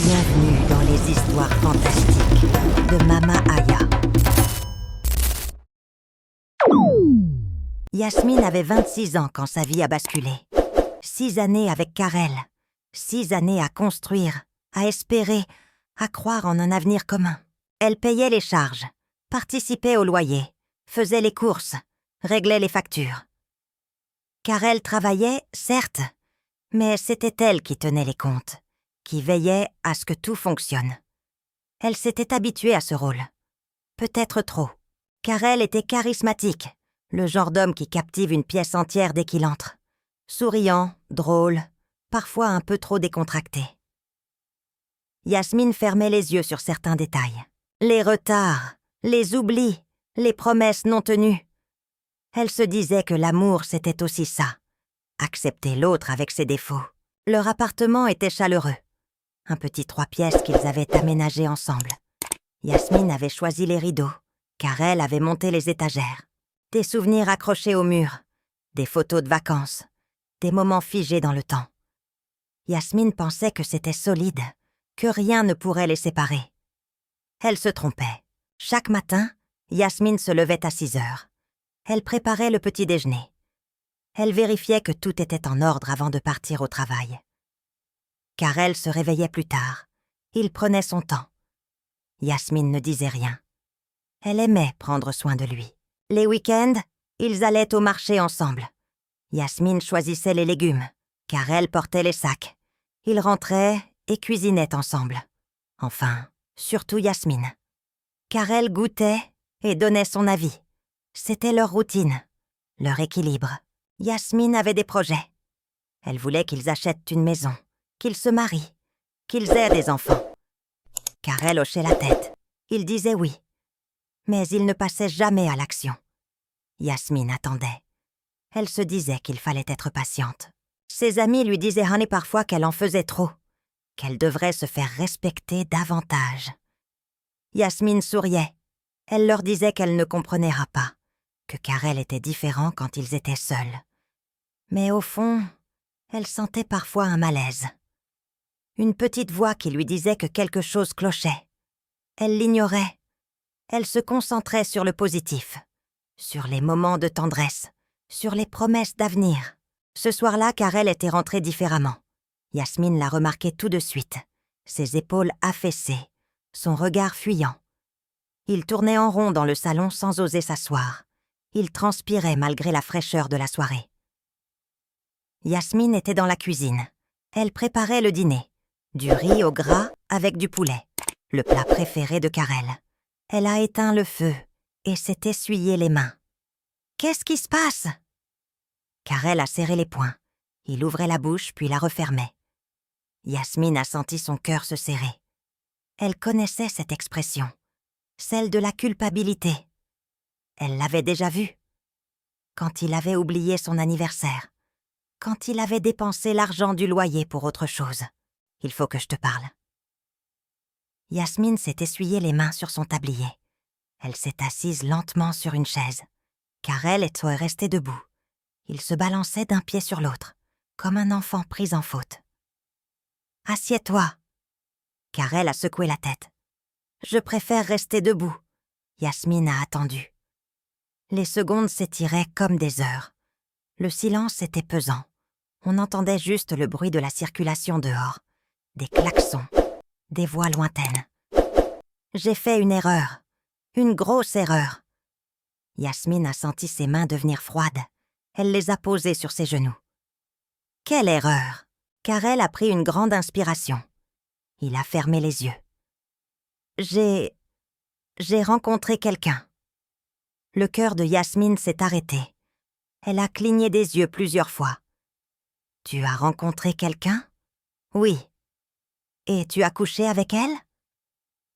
Bienvenue dans les histoires fantastiques de Mama Aya. Yasmine avait 26 ans quand sa vie a basculé. 6 années avec Karel. 6 années à construire, à espérer, à croire en un avenir commun. Elle payait les charges, participait au loyer, faisait les courses, réglait les factures. Karel travaillait, certes, mais c'était elle qui tenait les comptes, qui veillait à ce que tout fonctionne. Elle s'était habituée à ce rôle. Peut-être trop. Karel était charismatique, le genre d'homme qui captive une pièce entière dès qu'il entre. Souriant, drôle, parfois un peu trop décontracté. Yasmine fermait les yeux sur certains détails. Les retards, les oublis, les promesses non tenues. Elle se disait que l'amour, c'était aussi ça. Accepter l'autre avec ses défauts. Leur appartement était chaleureux. Un petit 3 pièces qu'ils avaient aménagé ensemble. Yasmine avait choisi les rideaux. Karel avait monté les étagères. Des souvenirs accrochés au mur. Des photos de vacances. Des moments figés dans le temps. Yasmine pensait que c'était solide, que rien ne pourrait les séparer. Elle se trompait. Chaque matin, Yasmine se levait à 6 heures. Elle préparait le petit déjeuner. Elle vérifiait que tout était en ordre avant de partir au travail. Karel se réveillait plus tard. Il prenait son temps. Yasmine ne disait rien. Elle aimait prendre soin de lui. Les week-ends, ils allaient au marché ensemble. Yasmine choisissait les légumes. Karel portait les sacs. Ils rentraient et cuisinaient ensemble. Enfin, surtout Yasmine. Karel goûtait et donnait son avis. C'était leur routine, leur équilibre. Yasmine avait des projets. Elle voulait qu'ils achètent une maison, qu'ils se marient, qu'ils aient des enfants. Karel hochait la tête. Il disait oui. Mais il ne passait jamais à l'action. Yasmine attendait. Elle se disait qu'il fallait être patiente. Ses amis lui disaient parfois qu'elle en faisait trop, qu'elle devrait se faire respecter davantage. Yasmine souriait. Elle leur disait qu'elle ne comprenait pas, que Karel était différent quand ils étaient seuls. Mais au fond, elle sentait parfois un malaise. Une petite voix qui lui disait que quelque chose clochait. Elle l'ignorait. Elle se concentrait sur le positif, sur les moments de tendresse, sur les promesses d'avenir. Ce soir-là, Karel était rentré différemment. Yasmine l'a remarqué tout de suite, ses épaules affaissées, son regard fuyant. Il tournait en rond dans le salon sans oser s'asseoir. Il transpirait malgré la fraîcheur de la soirée. Yasmine était dans la cuisine. Elle préparait le dîner. Du riz au gras avec du poulet, le plat préféré de Karel. Elle a éteint le feu et s'est essuyé les mains. « Qu'est-ce qui se passe ?» Karel a serré les poings. Il ouvrait la bouche puis la refermait. Yasmine a senti son cœur se serrer. Elle connaissait cette expression, celle de la culpabilité. Elle l'avait déjà vue. Quand il avait oublié son anniversaire, quand il avait dépensé l'argent du loyer pour autre chose. Il faut que je te parle. Yasmine s'est essuyé les mains sur son tablier. Elle s'est assise lentement sur une chaise. Karel était resté debout. Il se balançait d'un pied sur l'autre, comme un enfant pris en faute. « Assieds-toi !» Karel a secoué la tête. « Je préfère rester debout. » Yasmine a attendu. Les secondes s'étiraient comme des heures. Le silence était pesant. On entendait juste le bruit de la circulation dehors. Des klaxons, des voix lointaines. J'ai fait une erreur, une grosse erreur. Yasmine a senti ses mains devenir froides. Elle les a posées sur ses genoux. Quelle erreur! Karel a pris une grande inspiration. Il a fermé les yeux. J'ai rencontré quelqu'un. Le cœur de Yasmine s'est arrêté. Elle a cligné des yeux plusieurs fois. Tu as rencontré quelqu'un? Oui. Et tu as couché avec elle?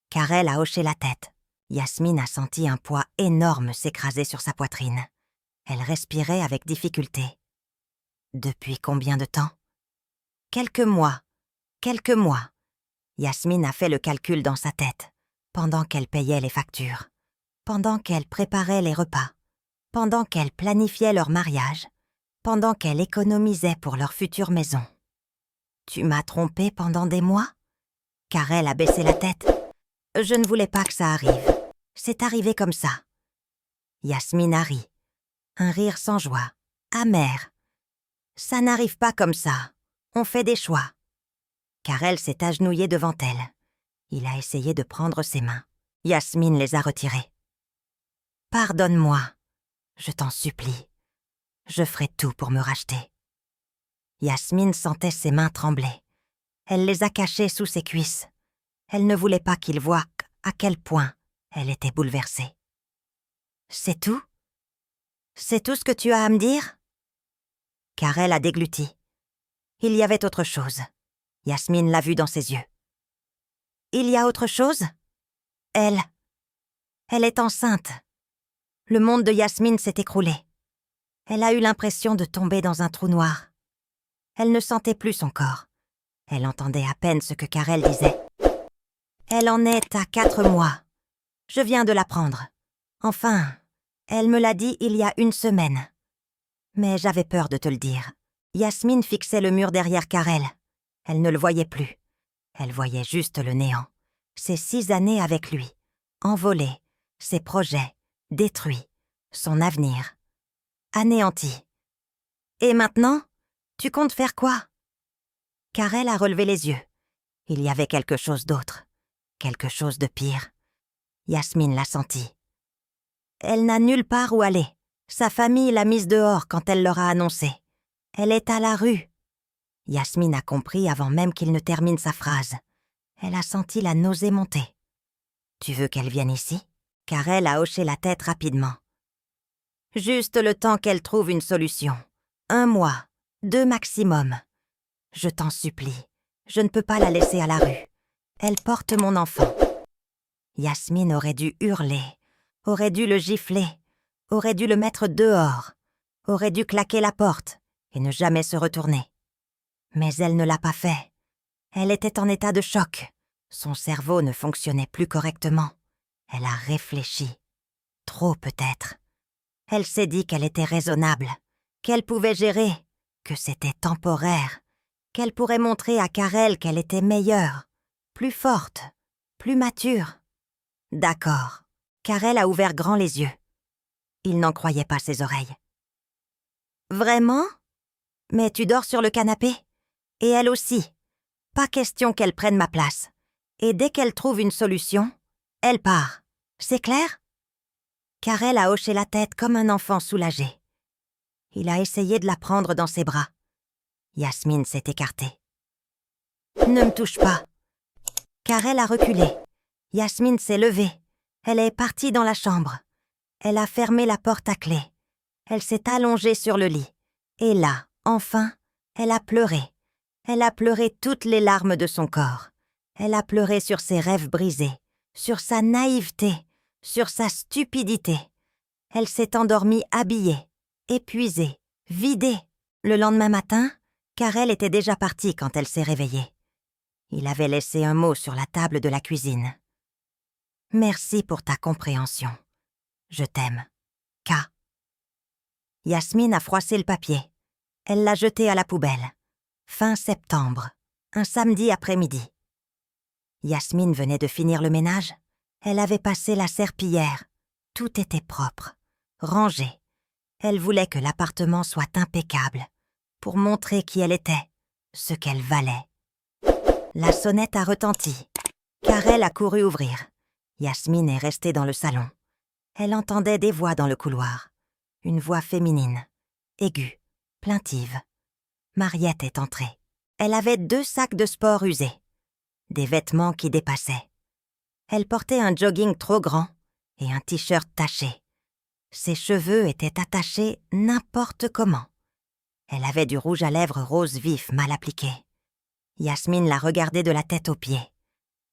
Karel a hoché la tête. Yasmine a senti un poids énorme s'écraser sur sa poitrine. Elle respirait avec difficulté. Depuis combien de temps? Quelques mois. Yasmine a fait le calcul dans sa tête, pendant qu'elle payait les factures, pendant qu'elle préparait les repas, pendant qu'elle planifiait leur mariage, pendant qu'elle économisait pour leur future maison. Tu m'as trompée pendant des mois? Karel a baissé la tête. Je ne voulais pas que ça arrive. C'est arrivé comme ça. Yasmine a ri. Un rire sans joie, amer. Ça n'arrive pas comme ça. On fait des choix. Karel s'est agenouillé devant elle. Il a essayé de prendre ses mains. Yasmine les a retirées. Pardonne-moi. Je t'en supplie. Je ferai tout pour me racheter. Yasmine sentait ses mains trembler. Elle les a cachées sous ses cuisses. Elle ne voulait pas qu'il voie à quel point elle était bouleversée. C'est tout? C'est tout ce que tu as à me dire? Karel a dégluti. Il y avait autre chose. Yasmine l'a vu dans ses yeux. Il y a autre chose? Elle est enceinte. Le monde de Yasmine s'est écroulé. Elle a eu l'impression de tomber dans un trou noir. Elle ne sentait plus son corps. Elle entendait à peine ce que Karel disait. Elle en est à 4 mois. Je viens de l'apprendre. Enfin, elle me l'a dit il y a 1 semaine. Mais j'avais peur de te le dire. Yasmine fixait le mur derrière Karel. Elle ne le voyait plus. Elle voyait juste le néant. Ses 6 années avec lui, envolées, ses projets, détruits, son avenir, anéanti. Et maintenant, tu comptes faire quoi? Karel a relevé les yeux. Il y avait quelque chose d'autre, quelque chose de pire. Yasmine l'a senti. Elle n'a nulle part où aller. Sa famille l'a mise dehors quand elle leur a annoncé. Elle est à la rue. Yasmine a compris avant même qu'il ne termine sa phrase. Elle a senti la nausée monter. Tu veux qu'elle vienne ici? Karel a hoché la tête rapidement. Juste le temps qu'elle trouve une solution. 1 mois, 2 maximum. Je t'en supplie, je ne peux pas la laisser à la rue. Elle porte mon enfant. Yasmine aurait dû hurler, aurait dû le gifler, aurait dû le mettre dehors, aurait dû claquer la porte et ne jamais se retourner. Mais elle ne l'a pas fait. Elle était en état de choc. Son cerveau ne fonctionnait plus correctement. Elle a réfléchi. Trop peut-être. Elle s'est dit qu'elle était raisonnable, qu'elle pouvait gérer, que c'était temporaire, qu'elle pourrait montrer à Karel qu'elle était meilleure, plus forte, plus mature. D'accord. Karel a ouvert grand les yeux. Il n'en croyait pas ses oreilles. Vraiment? Mais tu dors sur le canapé? Et elle aussi. Pas question qu'elle prenne ma place. Et dès qu'elle trouve une solution, elle part. C'est clair? Karel a hoché la tête comme un enfant soulagé. Il a essayé de la prendre dans ses bras. Yasmine s'est écartée. Ne me touche pas. Karel a reculé. Yasmine s'est levée. Elle est partie dans la chambre. Elle a fermé la porte à clé. Elle s'est allongée sur le lit. Et là, enfin, elle a pleuré. Elle a pleuré toutes les larmes de son corps. Elle a pleuré sur ses rêves brisés, sur sa naïveté, sur sa stupidité. Elle s'est endormie habillée, épuisée, vidée. Le lendemain matin, Karel était déjà parti quand elle s'est réveillée. Il avait laissé un mot sur la table de la cuisine. « Merci pour ta compréhension. Je t'aime. K. » Yasmine a froissé le papier. Elle l'a jeté à la poubelle. Fin septembre, un samedi après-midi. Yasmine venait de finir le ménage. Elle avait passé la serpillière. Tout était propre, rangé. Elle voulait que l'appartement soit impeccable, pour montrer qui elle était, ce qu'elle valait. La sonnette a retenti. Karel a couru ouvrir. Yasmine est restée dans le salon. Elle entendait des voix dans le couloir. Une voix féminine, aiguë, plaintive. Mariette est entrée. Elle avait 2 sacs de sport usés. Des vêtements qui dépassaient. Elle portait un jogging trop grand et un t-shirt taché. Ses cheveux étaient attachés n'importe comment. Elle avait du rouge à lèvres rose vif mal appliqué. Yasmine la regardait de la tête aux pieds.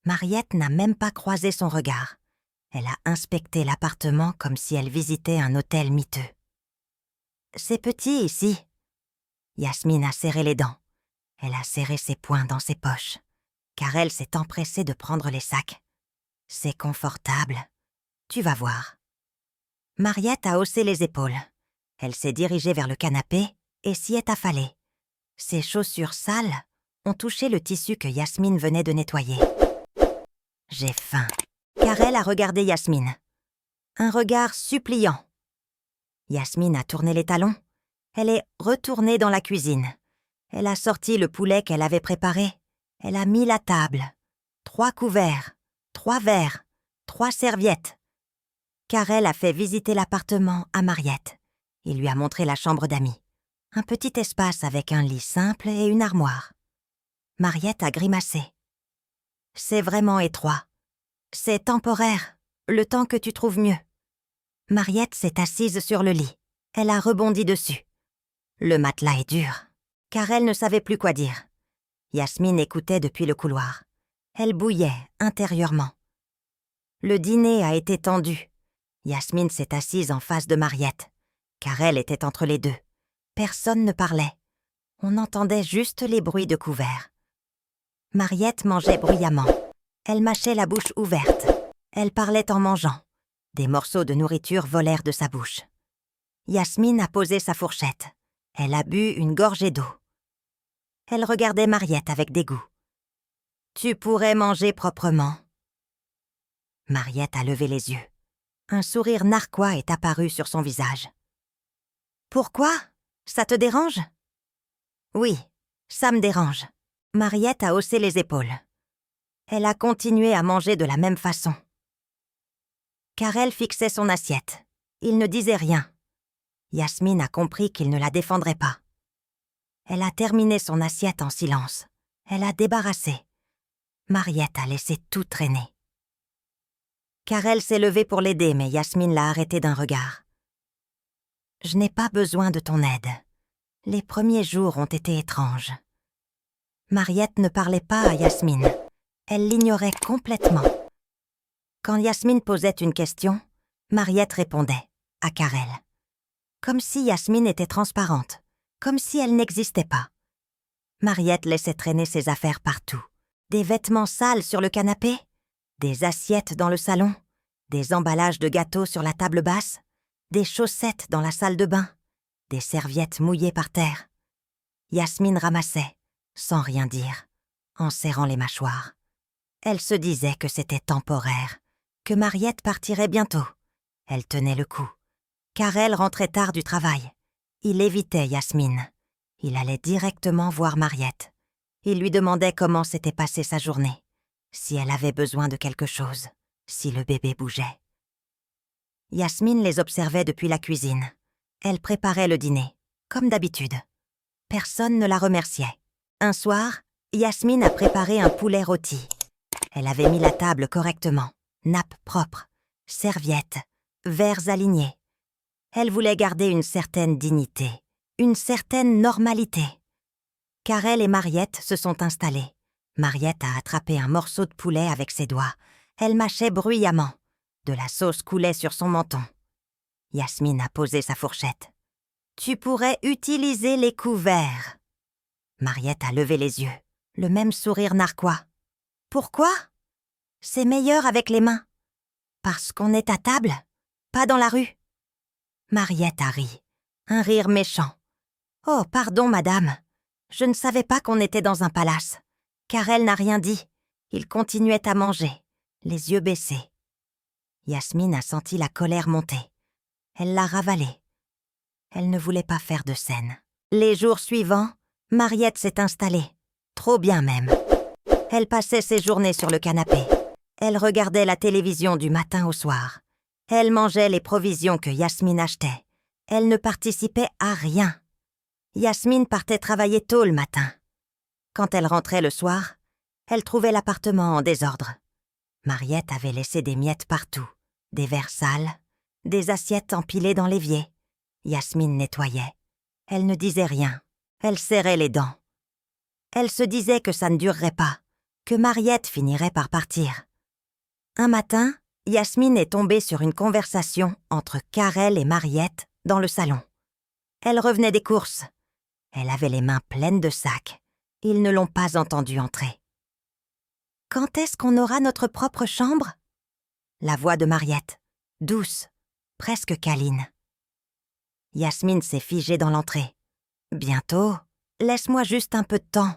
Mariette n'a même pas croisé son regard. Elle a inspecté l'appartement comme si elle visitait un hôtel miteux. « C'est petit ici. » Yasmine a serré les dents. Elle a serré ses poings dans ses poches. Karel s'est empressé de prendre les sacs. « C'est confortable. Tu vas voir. » Mariette a haussé les épaules. Elle s'est dirigée vers le canapé et s'y est affalée. Ses chaussures sales ont touché le tissu que Yasmine venait de nettoyer. J'ai faim. Karel a regardé Yasmine. Un regard suppliant. Yasmine a tourné les talons. Elle est retournée dans la cuisine. Elle a sorti le poulet qu'elle avait préparé. Elle a mis la table. 3 couverts, 3 verres, 3 serviettes. Karel a fait visiter l'appartement à Mariette. Il lui a montré la chambre d'amis. Un petit espace avec un lit simple et une armoire. Mariette a grimacé. C'est vraiment étroit. C'est temporaire, le temps que tu trouves mieux. Mariette s'est assise sur le lit. Elle a rebondi dessus. Le matelas est dur. Karel ne savait plus quoi dire. Yasmine écoutait depuis le couloir. Elle bouillait intérieurement. Le dîner a été tendu. Yasmine s'est assise en face de Mariette. Karel était entre les deux. Personne ne parlait. On entendait juste les bruits de couverts. Mariette mangeait bruyamment. Elle mâchait la bouche ouverte. Elle parlait en mangeant. Des morceaux de nourriture volèrent de sa bouche. Yasmine a posé sa fourchette. Elle a bu une gorgée d'eau. Elle regardait Mariette avec dégoût. « Tu pourrais manger proprement. » Mariette a levé les yeux. Un sourire narquois est apparu sur son visage. « Pourquoi? Ça te dérange? » « Oui, ça me dérange. » Mariette a haussé les épaules. Elle a continué à manger de la même façon. Karel fixait son assiette. Il ne disait rien. Yasmine a compris qu'il ne la défendrait pas. Elle a terminé son assiette en silence. Elle a débarrassé. Mariette a laissé tout traîner. Karel s'est levé pour l'aider, mais Yasmine l'a arrêté d'un regard. « Je n'ai pas besoin de ton aide. Les premiers jours ont été étranges. » Mariette ne parlait pas à Yasmine. Elle l'ignorait complètement. Quand Yasmine posait une question, Mariette répondait, à Karel. Comme si Yasmine était transparente, comme si elle n'existait pas. Mariette laissait traîner ses affaires partout. Des vêtements sales sur le canapé, des assiettes dans le salon, des emballages de gâteaux sur la table basse, des chaussettes dans la salle de bain, des serviettes mouillées par terre. Yasmine ramassait, sans rien dire, en serrant les mâchoires. Elle se disait que c'était temporaire, que Mariette partirait bientôt. Elle tenait le coup. Karel rentrait tard du travail. Il évitait Yasmine. Il allait directement voir Mariette. Il lui demandait comment s'était passée sa journée, si elle avait besoin de quelque chose, si le bébé bougeait. Yasmine les observait depuis la cuisine. Elle préparait le dîner, comme d'habitude. Personne ne la remerciait. Un soir, Yasmine a préparé un poulet rôti. Elle avait mis la table correctement, nappe propre, serviettes, verres alignés. Elle voulait garder une certaine dignité, une certaine normalité. Karel et Mariette se sont installés. Mariette a attrapé un morceau de poulet avec ses doigts. Elle mâchait bruyamment. De la sauce coulait sur son menton. Yasmine a posé sa fourchette. « Tu pourrais utiliser les couverts. » Mariette a levé les yeux, le même sourire narquois. « Pourquoi? C'est meilleur avec les mains. Parce qu'on est à table, pas dans la rue. » Mariette a ri, un rire méchant. « Oh, pardon, madame. Je ne savais pas qu'on était dans un palace. » Karel n'a rien dit. Il continuait à manger, les yeux baissés. Yasmine a senti la colère monter. Elle l'a ravalé. Elle ne voulait pas faire de scène. Les jours suivants, Mariette s'est installée. Trop bien même. Elle passait ses journées sur le canapé. Elle regardait la télévision du matin au soir. Elle mangeait les provisions que Yasmine achetait. Elle ne participait à rien. Yasmine partait travailler tôt le matin. Quand elle rentrait le soir, elle trouvait l'appartement en désordre. Mariette avait laissé des miettes partout, des verres sales, des assiettes empilées dans l'évier. Yasmine nettoyait. Elle ne disait rien. Elle serrait les dents. Elle se disait que ça ne durerait pas, que Mariette finirait par partir. Un matin, Yasmine est tombée sur une conversation entre Karel et Mariette dans le salon. Elle revenait des courses. Elle avait les mains pleines de sacs. Ils ne l'ont pas entendue entrer. « Quand est-ce qu'on aura notre propre chambre ?» La voix de Mariette, douce, presque câline. Yasmine s'est figée dans l'entrée. « Bientôt, laisse-moi juste un peu de temps. »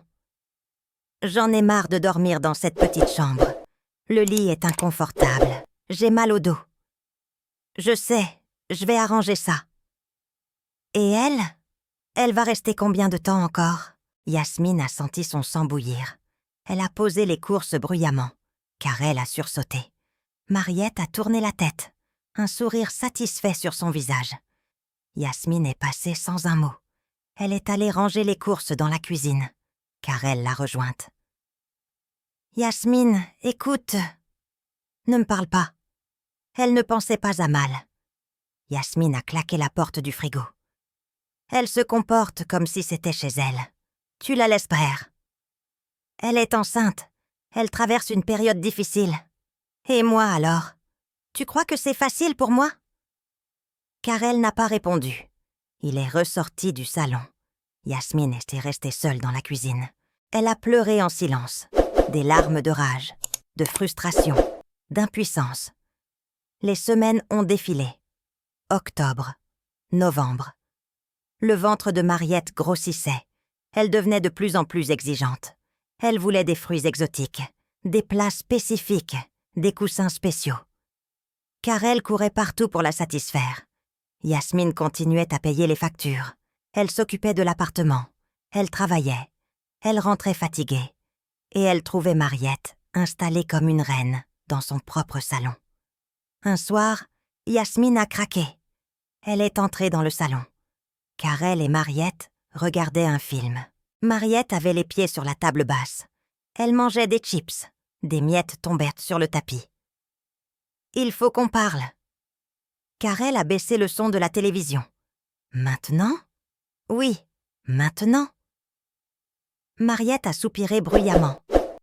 J'en ai marre de dormir dans cette petite chambre. Le lit est inconfortable. J'ai mal au dos. Je sais, je vais arranger ça. Et elle? Elle va rester combien de temps encore? Yasmine a senti son sang bouillir. Elle a posé les courses bruyamment. Karel a sursauté. Mariette a tourné la tête, un sourire satisfait sur son visage. Yasmine est passée sans un mot. Elle est allée ranger les courses dans la cuisine. Karel l'a rejointe. « Yasmine, écoute. Ne me parle pas. » Elle ne pensait pas à mal. Yasmine a claqué la porte du frigo. Elle se comporte comme si c'était chez elle. Tu la laisses faire. Elle est enceinte. Elle traverse une période difficile. Et moi alors? Tu crois que c'est facile pour moi? Karel n'a pas répondu. Il est ressorti du salon. Yasmine était restée seule dans la cuisine. Elle a pleuré en silence. Des larmes de rage, de frustration, d'impuissance. Les semaines ont défilé. Octobre, novembre. Le ventre de Mariette grossissait. Elle devenait de plus en plus exigeante. Elle voulait des fruits exotiques, des plats spécifiques, des coussins spéciaux. Karel courait partout pour la satisfaire. Yasmine continuait à payer les factures. Elle s'occupait de l'appartement. Elle travaillait. Elle rentrait fatiguée. Et elle trouvait Mariette installée comme une reine dans son propre salon. Un soir, Yasmine a craqué. Elle est entrée dans le salon. Karel et Mariette regardaient un film. Mariette avait les pieds sur la table basse. Elle mangeait des chips. Des miettes tombaient sur le tapis. « Il faut qu'on parle. » Karel a baissé le son de la télévision. « Maintenant ? » ?»« Oui, maintenant. » Mariette a soupiré bruyamment.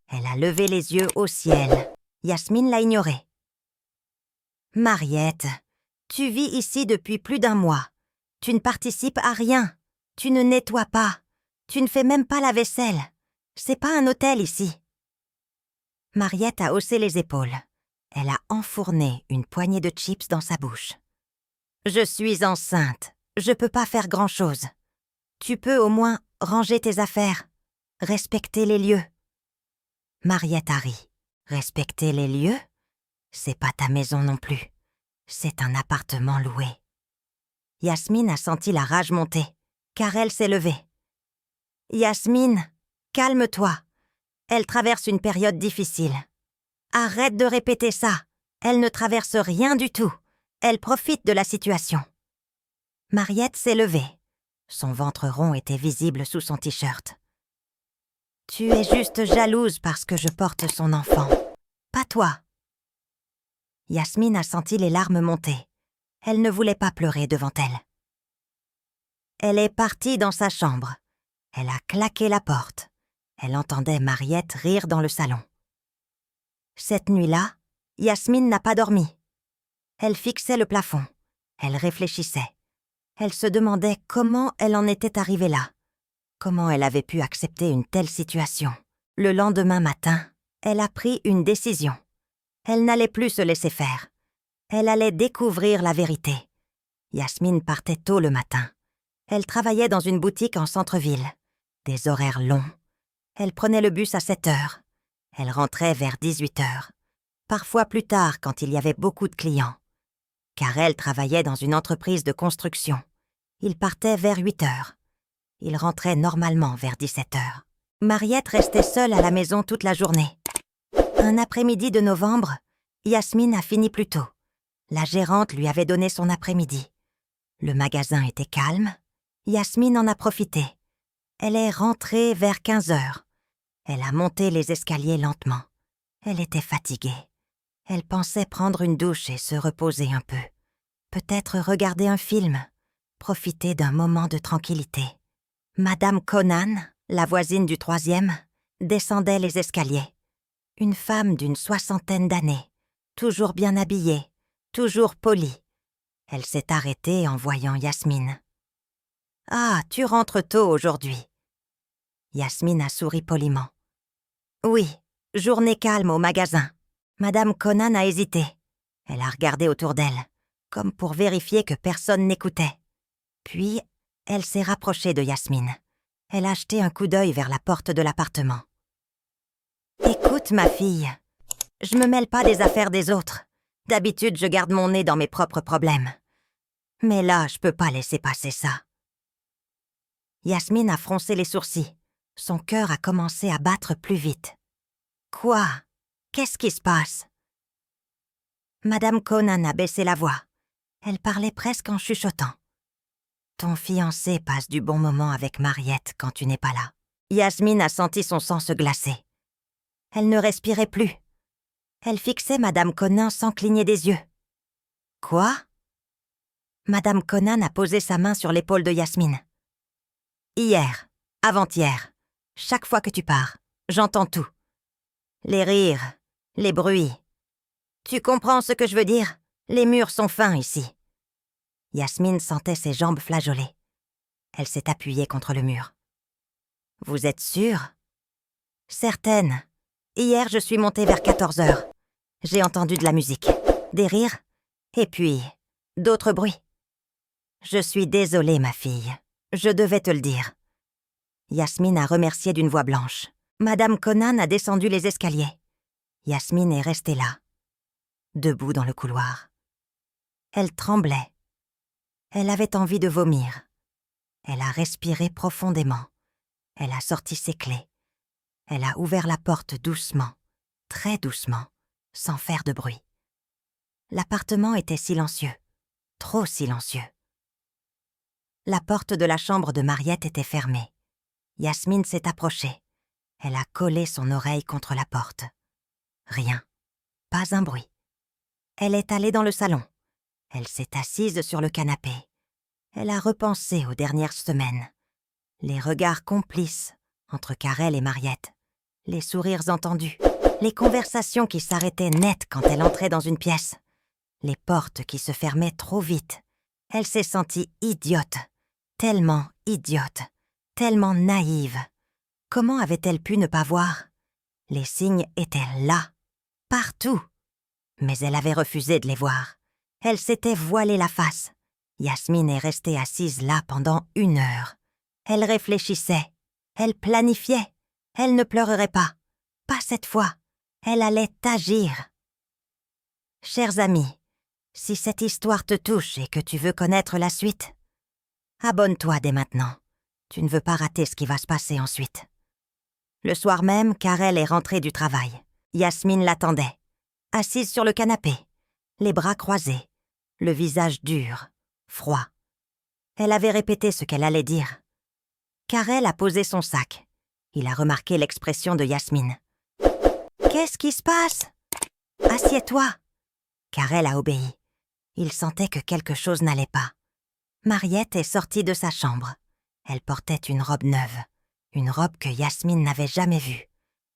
Elle a levé les yeux au ciel. Yasmine l'a ignorée. « Mariette, tu vis ici depuis plus d'1 mois. Tu ne participes à rien. Tu ne nettoies pas. Tu ne fais même pas la vaisselle. C'est pas un hôtel ici. » Mariette a haussé les épaules. Elle a enfourné une poignée de chips dans sa bouche. « Je suis enceinte. Je peux pas faire grand-chose. Tu peux au moins ranger tes affaires. Respecter les lieux. » Mariette a ri. « Respecter les lieux? C'est pas ta maison non plus. C'est un appartement loué. » Yasmine a senti la rage monter. Karel s'est levé. « Yasmine, calme-toi. Elle traverse une période difficile. Arrête de répéter ça. Elle ne traverse rien du tout. Elle profite de la situation. » Mariette s'est levée. Son ventre rond était visible sous son t-shirt. « Tu es juste jalouse parce que je porte son enfant. Pas toi. » Yasmine a senti les larmes monter. Elle ne voulait pas pleurer devant elle. Elle est partie dans sa chambre. Elle a claqué la porte. Elle entendait Mariette rire dans le salon. Cette nuit-là, Yasmine n'a pas dormi. Elle fixait le plafond. Elle réfléchissait. Elle se demandait comment elle en était arrivée là. Comment elle avait pu accepter une telle situation. Le lendemain matin, elle a pris une décision. Elle n'allait plus se laisser faire. Elle allait découvrir la vérité. Yasmine partait tôt le matin. Elle travaillait dans une boutique en centre-ville. Des horaires longs. Elle prenait le bus à 7 heures. Elle rentrait vers 18 heures. Parfois plus tard quand il y avait beaucoup de clients. Karel travaillait dans une entreprise de construction. Il partait vers 8 heures. Il rentrait normalement vers 17 heures. Mariette restait seule à la maison toute la journée. Un après-midi de novembre, Yasmine a fini plus tôt. La gérante lui avait donné son après-midi. Le magasin était calme. Yasmine en a profité. Elle est rentrée vers 15 heures. Elle a monté les escaliers lentement. Elle était fatiguée. Elle pensait prendre une douche et se reposer un peu. Peut-être regarder un film, profiter d'un moment de tranquillité. Madame Conan, la voisine du 3e, descendait les escaliers. Une femme d'une 60aine d'années, toujours bien habillée, toujours polie. Elle s'est arrêtée en voyant Yasmine. « Ah, tu rentres tôt aujourd'hui. » Yasmine a souri poliment. « Oui, journée calme au magasin. » Madame Conan a hésité. Elle a regardé autour d'elle, comme pour vérifier que personne n'écoutait. Puis, elle s'est rapprochée de Yasmine. Elle a jeté un coup d'œil vers la porte de l'appartement. « Écoute, ma fille, Je me mêle pas des affaires des autres. D'habitude, je garde mon nez dans mes propres problèmes. Mais là, je peux pas laisser passer ça. » Yasmine a froncé les sourcils. Son cœur a commencé à battre plus vite. « Quoi? Qu'est-ce qui se passe? » Madame Conan a baissé la voix. Elle parlait presque en chuchotant. « Ton fiancé passe du bon moment avec Mariette quand tu n'es pas là. » Yasmine a senti son sang se glacer. Elle ne respirait plus. Elle fixait Madame Conan sans cligner des yeux. « Quoi? » Madame Conan a posé sa main sur l'épaule de Yasmine. « Hier, avant-hier, chaque fois que tu pars, j'entends tout. Les rires, les bruits. Tu comprends ce que je veux dire? Les murs sont fins ici. » Yasmine sentait ses jambes flageoler. Elle s'est appuyée contre le mur. « Vous êtes sûre? » ?»« Certaine. Hier, je suis montée vers 14h. J'ai entendu de la musique, des rires, et puis d'autres bruits. Je suis désolée, ma fille. Je devais te le dire. » Yasmine a remercié d'une voix blanche. Madame Conan a descendu les escaliers. Yasmine est restée là, debout dans le couloir. Elle tremblait. Elle avait envie de vomir. Elle a respiré profondément. Elle a sorti ses clés. Elle a ouvert la porte doucement, très doucement, sans faire de bruit. L'appartement était silencieux, trop silencieux. La porte de la chambre de Mariette était fermée. Yasmine s'est approchée. Elle a collé son oreille contre la porte. Rien, pas un bruit. Elle est allée dans le salon. Elle s'est assise sur le canapé. Elle a repensé aux dernières semaines. Les regards complices entre Karel et Mariette. Les sourires entendus. Les conversations qui s'arrêtaient net quand elle entrait dans une pièce. Les portes qui se fermaient trop vite. Elle s'est sentie idiote. Tellement idiote. Tellement naïve. Comment avait-elle pu ne pas voir? Les signes étaient là. Partout. Mais elle avait refusé de les voir. Elle s'était voilée la face. Yasmine est restée assise là pendant 1 heure. Elle réfléchissait. Elle planifiait. Elle ne pleurerait pas. Pas cette fois. Elle allait agir. Chers amis, si cette histoire te touche et que tu veux connaître la suite, abonne-toi dès maintenant. Tu ne veux pas rater ce qui va se passer ensuite. Le soir même, Karel est rentré du travail. Yasmine l'attendait, assise sur le canapé, les bras croisés, le visage dur, froid. Elle avait répété ce qu'elle allait dire. Karel a posé son sac. Il a remarqué l'expression de Yasmine. « Qu'est-ce qui se passe? Assieds-toi !» Karel a obéi. Il sentait que quelque chose n'allait pas. Mariette est sortie de sa chambre. Elle portait une robe neuve, une robe que Yasmine n'avait jamais vue,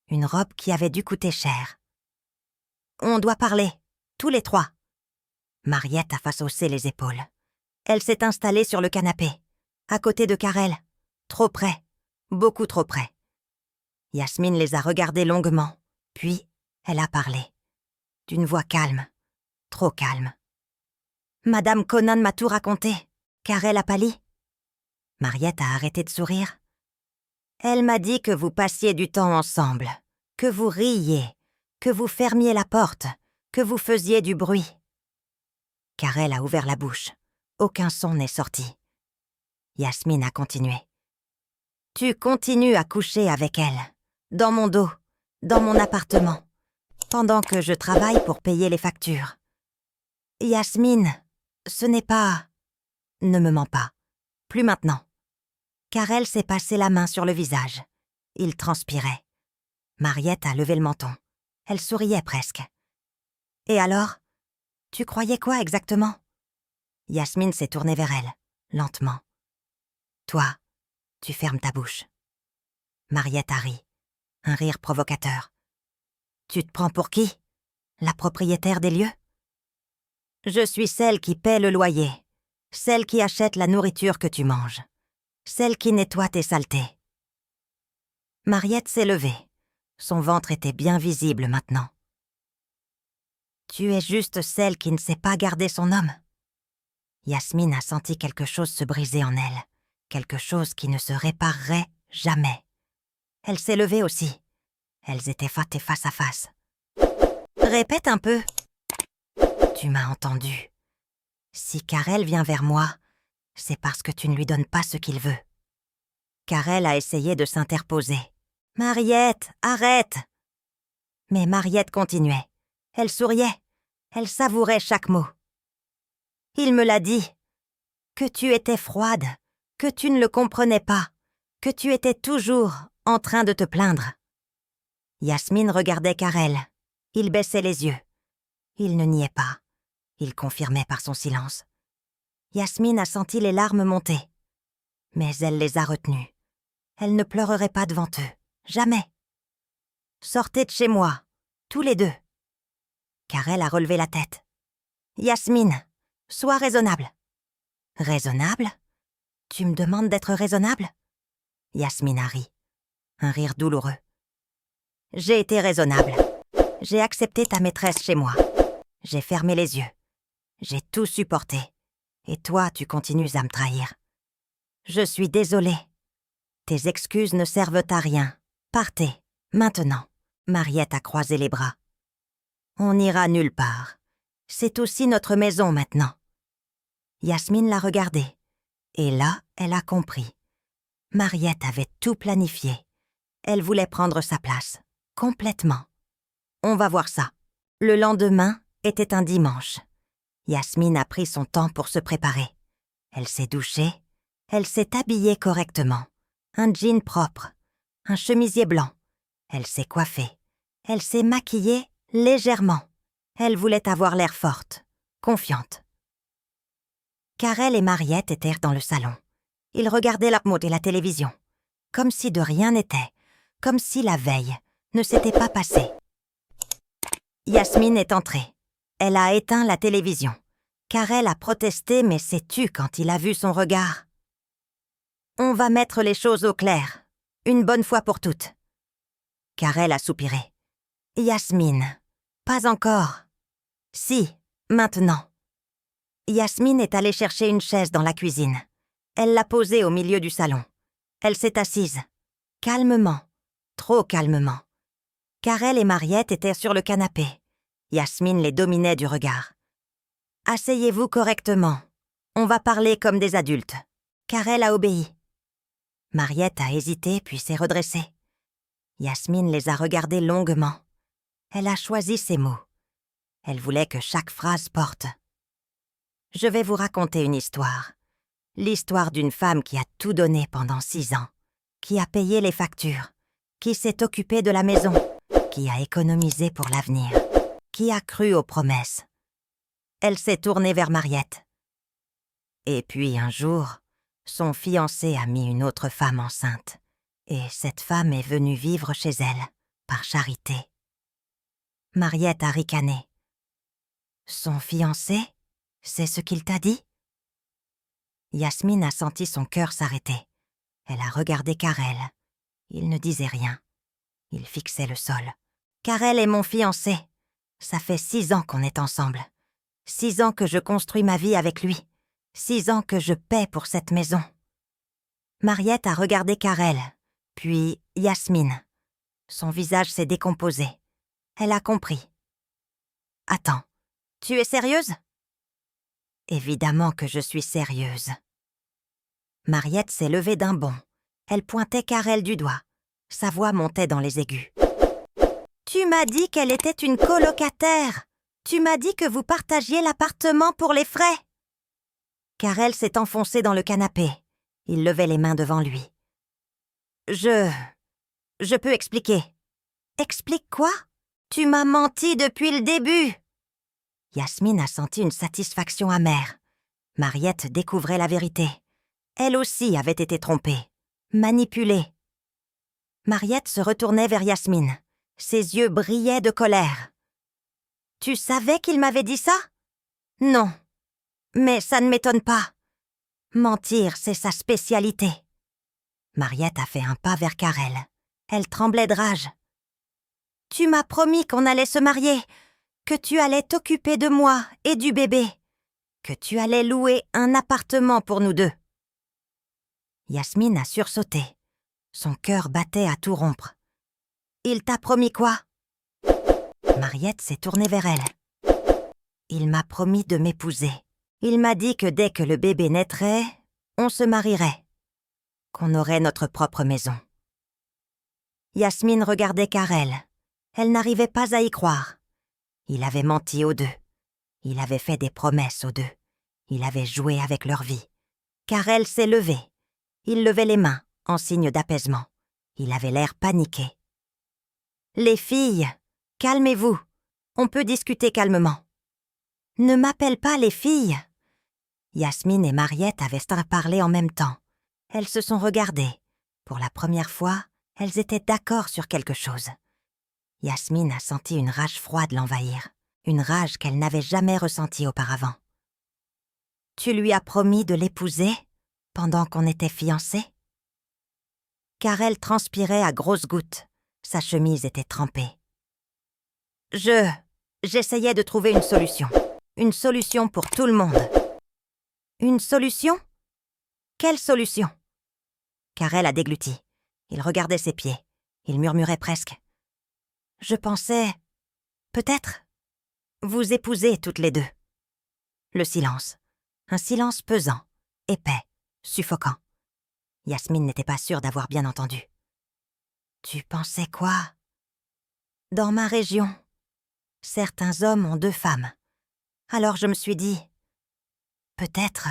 une robe qui avait dû coûter cher. « On doit parler, tous les trois. » Mariette a façossé les épaules. Elle s'est installée sur le canapé, à côté de Karel, trop près, beaucoup trop près. Yasmine les a regardés longuement, puis elle a parlé, d'une voix calme, trop calme. « Madame Conan m'a tout raconté. Karel a pâli. » Mariette a arrêté de sourire. « Elle m'a dit que vous passiez du temps ensemble, que vous riiez, que vous fermiez la porte, que vous faisiez du bruit. » Karel a ouvert la bouche. Aucun son n'est sorti. Yasmine a continué. « Tu continues à coucher avec elle, dans mon dos, dans mon appartement, pendant que je travaille pour payer les factures. Yasmine, ce n'est pas... Ne me mens pas. Plus maintenant. » Karel s'est passé la main sur le visage. Il transpirait. Mariette a levé le menton. Elle souriait presque. « Et alors? Tu croyais quoi exactement? » Yasmine s'est tournée vers elle, lentement. « Toi, tu fermes ta bouche. » Mariette a ri, un rire provocateur. « Tu te prends pour qui? La propriétaire des lieux? » « Je suis celle qui paie le loyer, celle qui achète la nourriture que tu manges, celle qui nettoie tes saletés. » Mariette s'est levée. Son ventre était bien visible maintenant. « Tu es juste celle qui ne sait pas garder son homme. » Yasmine a senti quelque chose se briser en elle, quelque chose qui ne se réparerait jamais. Elle s'est levée aussi. Elles étaient face à face. Répète un peu. Tu m'as entendu. Si Karel vient vers moi, c'est parce que tu ne lui donnes pas ce qu'il veut. Karel a essayé de s'interposer. « Mariette, arrête !» Mais Mariette continuait. Elle souriait. Elle savourait chaque mot. « Il me l'a dit. Que tu étais froide, que tu ne le comprenais pas, que tu étais toujours en train de te plaindre. » Yasmine regardait Karel. Il baissait les yeux. Il ne niait pas. Il confirmait par son silence. Yasmine a senti les larmes monter. Mais elle les a retenues. Elle ne pleurerait pas devant eux. Jamais. « Sortez de chez moi, tous les deux. » Karel a relevé la tête. « Yasmine, sois raisonnable. »« Raisonnable ? Tu me demandes d'être raisonnable ?» Yasmine a ri. Un rire douloureux. « J'ai été raisonnable. J'ai accepté ta maîtresse chez moi. J'ai fermé les yeux. J'ai tout supporté. Et toi, tu continues à me trahir. Je suis désolée. Tes excuses ne servent à rien. Partez, maintenant. » Mariette a croisé les bras. « On n'ira nulle part. C'est aussi notre maison maintenant. » Yasmine l'a regardé. Et là, elle a compris. Mariette avait tout planifié. Elle voulait prendre sa place. Complètement. On va voir ça. Le lendemain était un dimanche. Yasmine a pris son temps pour se préparer. Elle s'est douchée. Elle s'est habillée correctement. Un jean propre. Un chemisier blanc. Elle s'est coiffée. Elle s'est maquillée légèrement. Elle voulait avoir l'air forte, confiante. Karel et Mariette étaient dans le salon. Ils regardaient la mode et la télévision, comme si de rien n'était, comme si la veille ne s'était pas passée. Yasmine est entrée. Elle a éteint la télévision. Karel a protesté mais s'est tu quand il a vu son regard. « On va mettre les choses au clair, une bonne fois pour toutes. » Karel a soupiré. « Yasmine, pas encore. Si, maintenant. » Yasmine est allée chercher une chaise dans la cuisine. Elle l'a posée au milieu du salon. Elle s'est assise. Calmement. Trop calmement. Karel et Mariette étaient sur le canapé. Yasmine les dominait du regard. « Asseyez-vous correctement. On va parler comme des adultes. » Karel a obéi. Mariette a hésité puis s'est redressée. Yasmine les a regardés longuement. Elle a choisi ses mots. Elle voulait que chaque phrase porte. « Je vais vous raconter une histoire. L'histoire d'une femme qui a tout donné pendant 6 ans, qui a payé les factures, qui s'est occupée de la maison, qui a économisé pour l'avenir, qui a cru aux promesses. » Elle s'est tournée vers Mariette. Et puis un jour, son fiancé a mis une autre femme enceinte, et cette femme est venue vivre chez elle, par charité. Mariette a ricané. « Son fiancé, c'est ce qu'il t'a dit ?» Yasmine a senti son cœur s'arrêter. Elle a regardé Karel. Il ne disait rien. Il fixait le sol. « Karel est mon fiancé. Ça fait 6 ans qu'on est ensemble. 6 ans que je construis ma vie avec lui. 6 ans que je paie pour cette maison. » Mariette a regardé Karel, puis Yasmine. Son visage s'est décomposé. Elle a compris. « Attends, tu es sérieuse ?» « Évidemment que je suis sérieuse. » Mariette s'est levée d'un bond. Elle pointait Karel du doigt. Sa voix montait dans les aigus. « Tu m'as dit qu'elle était une colocataire. Tu m'as dit que vous partagiez l'appartement pour les frais. » Karel s'est enfoncé dans le canapé. Il levait les mains devant lui. « Je peux expliquer. »« Explique quoi ? Tu m'as menti depuis le début !» Yasmine a senti une satisfaction amère. Mariette découvrait la vérité. Elle aussi avait été trompée, manipulée. Mariette se retournait vers Yasmine. Ses yeux brillaient de colère. « Tu savais qu'il m'avait dit ça ? » ?»« Non. Mais ça ne m'étonne pas. Mentir, c'est sa spécialité. » Mariette a fait un pas vers Karel. Elle tremblait de rage. « Tu m'as promis qu'on allait se marier, que tu allais t'occuper de moi et du bébé, que tu allais louer un appartement pour nous deux. » Yasmine a sursauté. Son cœur battait à tout rompre. « Il t'a promis quoi ?» Mariette s'est tournée vers elle. Il m'a promis de m'épouser. Il m'a dit que dès que le bébé naîtrait, on se marierait, qu'on aurait notre propre maison. Yasmine regardait Karel. Elle n'arrivait pas à y croire. Il avait menti aux deux. Il avait fait des promesses aux deux. Il avait joué avec leur vie. Karel s'est levé. Il levait les mains, en signe d'apaisement. Il avait l'air paniqué. « Les filles, calmez-vous. On peut discuter calmement. »« Ne m'appelle pas les filles. » Yasmine et Mariette avaient parlé en même temps. Elles se sont regardées. Pour la première fois, elles étaient d'accord sur quelque chose. Yasmine a senti une rage froide l'envahir, une rage qu'elle n'avait jamais ressentie auparavant. « Tu lui as promis de l'épouser pendant qu'on était fiancés ?» Karel transpirait à grosses gouttes. Sa chemise était trempée. « J'essayais de trouver une solution. Une solution pour tout le monde. » « Une solution ? Quelle solution ?» Karel a dégluti. Il regardait ses pieds. Il murmurait presque. « Je pensais... peut-être... vous épouser toutes les deux. » Le silence. Un silence pesant, épais, suffocant. Yasmine n'était pas sûre d'avoir bien entendu. « Tu pensais quoi ? » « Dans ma région, certains hommes ont 2 femmes. Alors je me suis dit... peut-être... »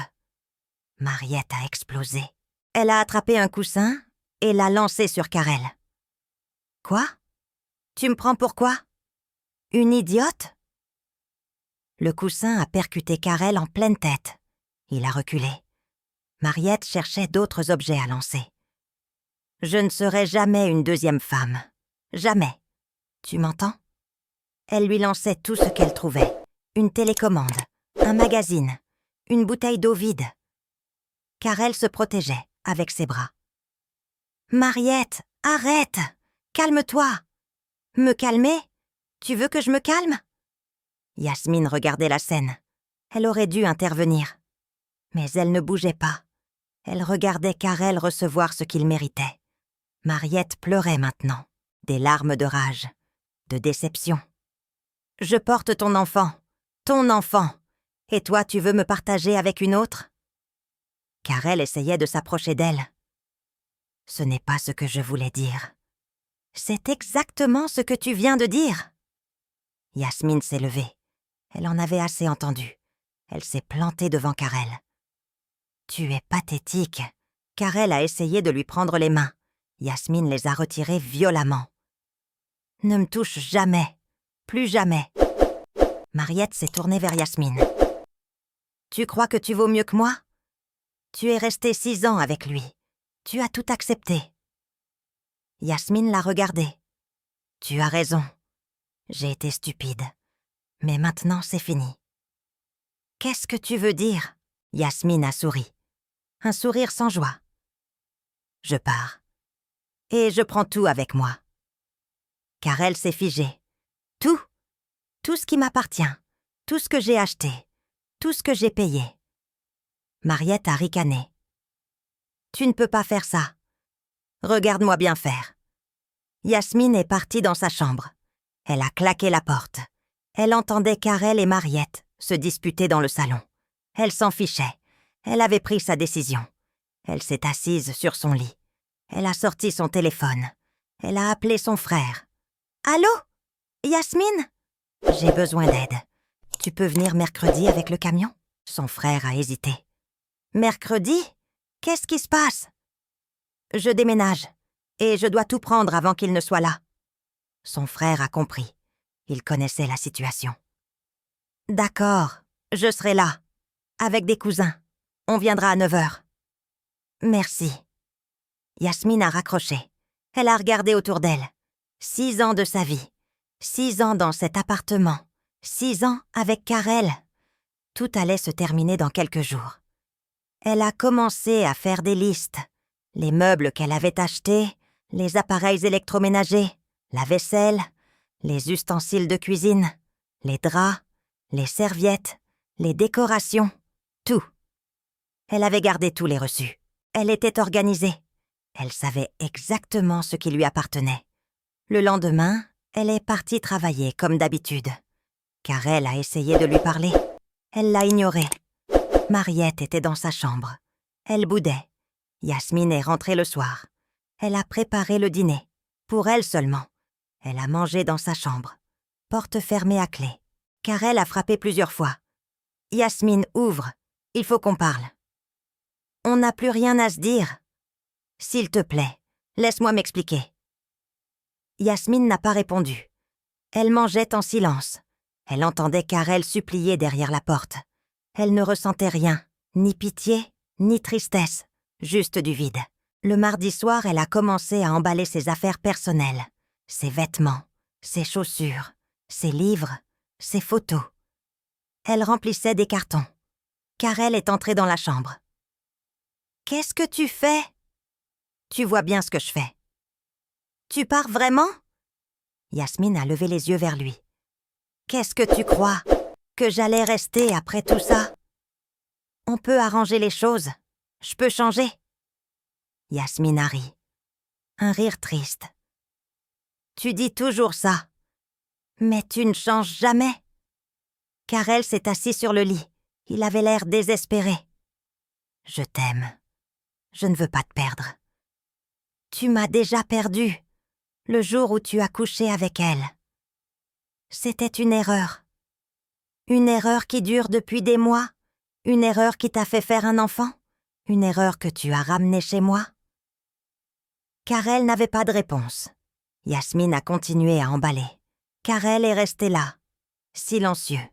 Mariette a explosé. Elle a attrapé un coussin et l'a lancé sur Karel. « Quoi ? Tu me prends pour quoi ? Une idiote ?» Le coussin a percuté Karel en pleine tête. Il a reculé. Mariette cherchait d'autres objets à lancer. « Je ne serai jamais une 2e femme. Jamais. Tu m'entends ? » Elle lui lançait tout ce qu'elle trouvait. Une télécommande, un magazine, une bouteille d'eau vide. Karel se protégeait avec ses bras. « Mariette, arrête! Calme-toi! »« Me calmer ? Tu veux que je me calme ?» Yasmine regardait la scène. Elle aurait dû intervenir. Mais elle ne bougeait pas. Elle regardait Karel recevoir ce qu'il méritait. Mariette pleurait maintenant, des larmes de rage, de déception. « Je porte ton enfant, et toi tu veux me partager avec une autre ?» Karel essayait de s'approcher d'elle. « Ce n'est pas ce que je voulais dire. »« C'est exactement ce que tu viens de dire. » Yasmine s'est levée. Elle en avait assez entendu. Elle s'est plantée devant Karel. « Tu es pathétique. » Karel a essayé de lui prendre les mains. Yasmine les a retirées violemment. « Ne me touche jamais. Plus jamais. » Mariette s'est tournée vers Yasmine. « Tu crois que tu vaux mieux que moi ? Tu es restée 6 ans avec lui. Tu as tout accepté. » Yasmine l'a regardé. « Tu as raison. J'ai été stupide. Mais maintenant, c'est fini. »« Qu'est-ce que tu veux dire ?» Yasmine a souri. Un sourire sans joie. « Je pars. Et je prends tout avec moi. » Karel s'est figé. « Tout. Tout ce qui m'appartient. Tout ce que j'ai acheté. Tout ce que j'ai payé. » Mariette a ricané. « Tu ne peux pas faire ça. Regarde-moi bien faire. » Yasmine est partie dans sa chambre. Elle a claqué la porte. Elle entendait Karel et Mariette se disputer dans le salon. Elle s'en fichait. Elle avait pris sa décision. Elle s'est assise sur son lit. Elle a sorti son téléphone. Elle a appelé son frère. « Allô ? Yasmine ? J'ai besoin d'aide. Tu peux venir mercredi avec le camion ? » Son frère a hésité. « Mercredi ? Qu'est-ce qui se passe ? » « Je déménage, et je dois tout prendre avant qu'il ne soit là. » Son frère a compris. Il connaissait la situation. « D'accord, je serai là, avec des cousins. On viendra à 9h. »« Merci. » Yasmine a raccroché. Elle a regardé autour d'elle. 6 ans de sa vie. 6 ans dans cet appartement. 6 ans avec Karel. Tout allait se terminer dans quelques jours. Elle a commencé à faire des listes. Les meubles qu'elle avait achetés, les appareils électroménagers, la vaisselle, les ustensiles de cuisine, les draps, les serviettes, les décorations, tout. Elle avait gardé tous les reçus. Elle était organisée. Elle savait exactement ce qui lui appartenait. Le lendemain, Elle est partie travailler comme d'habitude. Karel a essayé de lui parler. Elle l'a ignoré. Mariette était dans sa chambre. Elle boudait. Yasmine est rentrée le soir. Elle a préparé le dîner. Pour elle seulement. Elle a mangé dans sa chambre. Porte fermée à clé. Karel a frappé plusieurs fois. « Yasmine, ouvre. Il faut qu'on parle. » « On n'a plus rien à se dire. »« S'il te plaît, laisse-moi m'expliquer. » Yasmine n'a pas répondu. Elle mangeait en silence. Elle entendait Karel supplier derrière la porte. Elle ne ressentait rien, ni pitié, ni tristesse, juste du vide. Le mardi soir, elle a commencé à emballer ses affaires personnelles, ses vêtements, ses chaussures, ses livres, ses photos. Elle remplissait des cartons. Karel est entré dans la chambre. « Qu'est-ce que tu fais ? » ?»« Tu vois bien ce que je fais. »« Tu pars vraiment ?» Yasmine a levé les yeux vers lui. « Qu'est-ce que tu crois ? Que j'allais rester après tout ça ? On peut arranger les choses. Je peux changer. » Yasmine a ri. Un rire triste. « Tu dis toujours ça. Mais tu ne changes jamais. » Karel s'est assis sur le lit. Il avait l'air désespéré. « Je t'aime. Je ne veux pas te perdre. Tu m'as déjà perdu, le jour où tu as couché avec elle. C'était une erreur. Une erreur qui dure depuis des mois. Une erreur qui t'a fait faire un enfant. Une erreur que tu as ramenée chez moi. » Karel n'avait pas de réponse. Yasmine a continué à emballer. Karel est resté là, silencieux.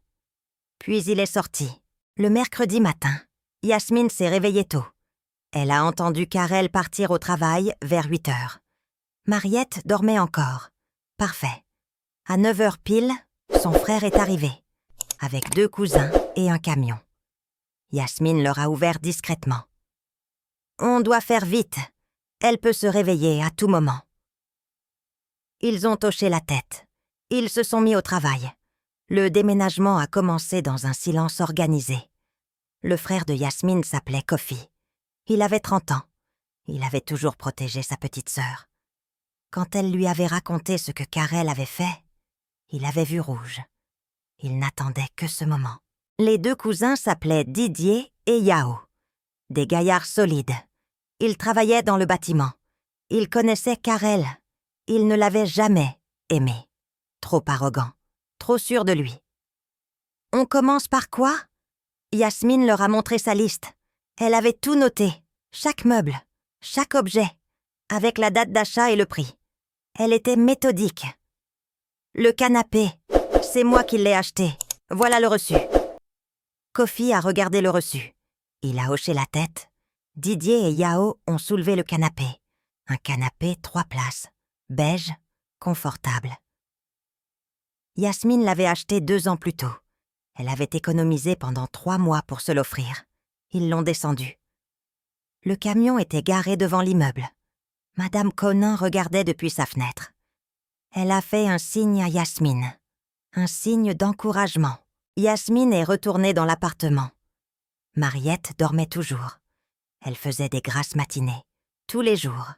Puis il est sorti. Le mercredi matin, Yasmine s'est réveillée tôt. Elle a entendu Karel partir au travail vers 8 heures. Mariette dormait encore. Parfait. À 9 heures pile, son frère est arrivé, avec 2 cousins et un camion. Yasmine leur a ouvert discrètement. « On doit faire vite. Elle peut se réveiller à tout moment. » Ils ont hoché la tête. Ils se sont mis au travail. Le déménagement a commencé dans un silence organisé. Le frère de Yasmine s'appelait Kofi. Il avait 30 ans. Il avait toujours protégé sa petite sœur. Quand elle lui avait raconté ce que Karel avait fait, il avait vu rouge. Il n'attendait que ce moment. Les 2 cousins s'appelaient Didier et Yao. Des gaillards solides. Ils travaillaient dans le bâtiment. Ils connaissaient Karel. Ils ne l'avaient jamais aimé. Trop arrogant. Trop sûr de lui. « On commence par quoi ?» Yasmine leur a montré sa liste. Elle avait tout noté. Chaque meuble, chaque objet, avec la date d'achat et le prix. Elle était méthodique. « Le canapé, c'est moi qui l'ai acheté. Voilà le reçu. » Kofi a regardé le reçu. Il a hoché la tête. Didier et Yao ont soulevé le canapé. Un canapé 3 places, beige, confortable. Yasmine l'avait acheté 2 ans plus tôt. Elle avait économisé pendant 3 mois pour se l'offrir. Ils l'ont descendu. Le camion était garé devant l'immeuble. Madame Conin regardait depuis sa fenêtre. Elle a fait un signe à Yasmine. Un signe d'encouragement. Yasmine est retournée dans l'appartement. Mariette dormait toujours. Elle faisait des grasses matinées, tous les jours.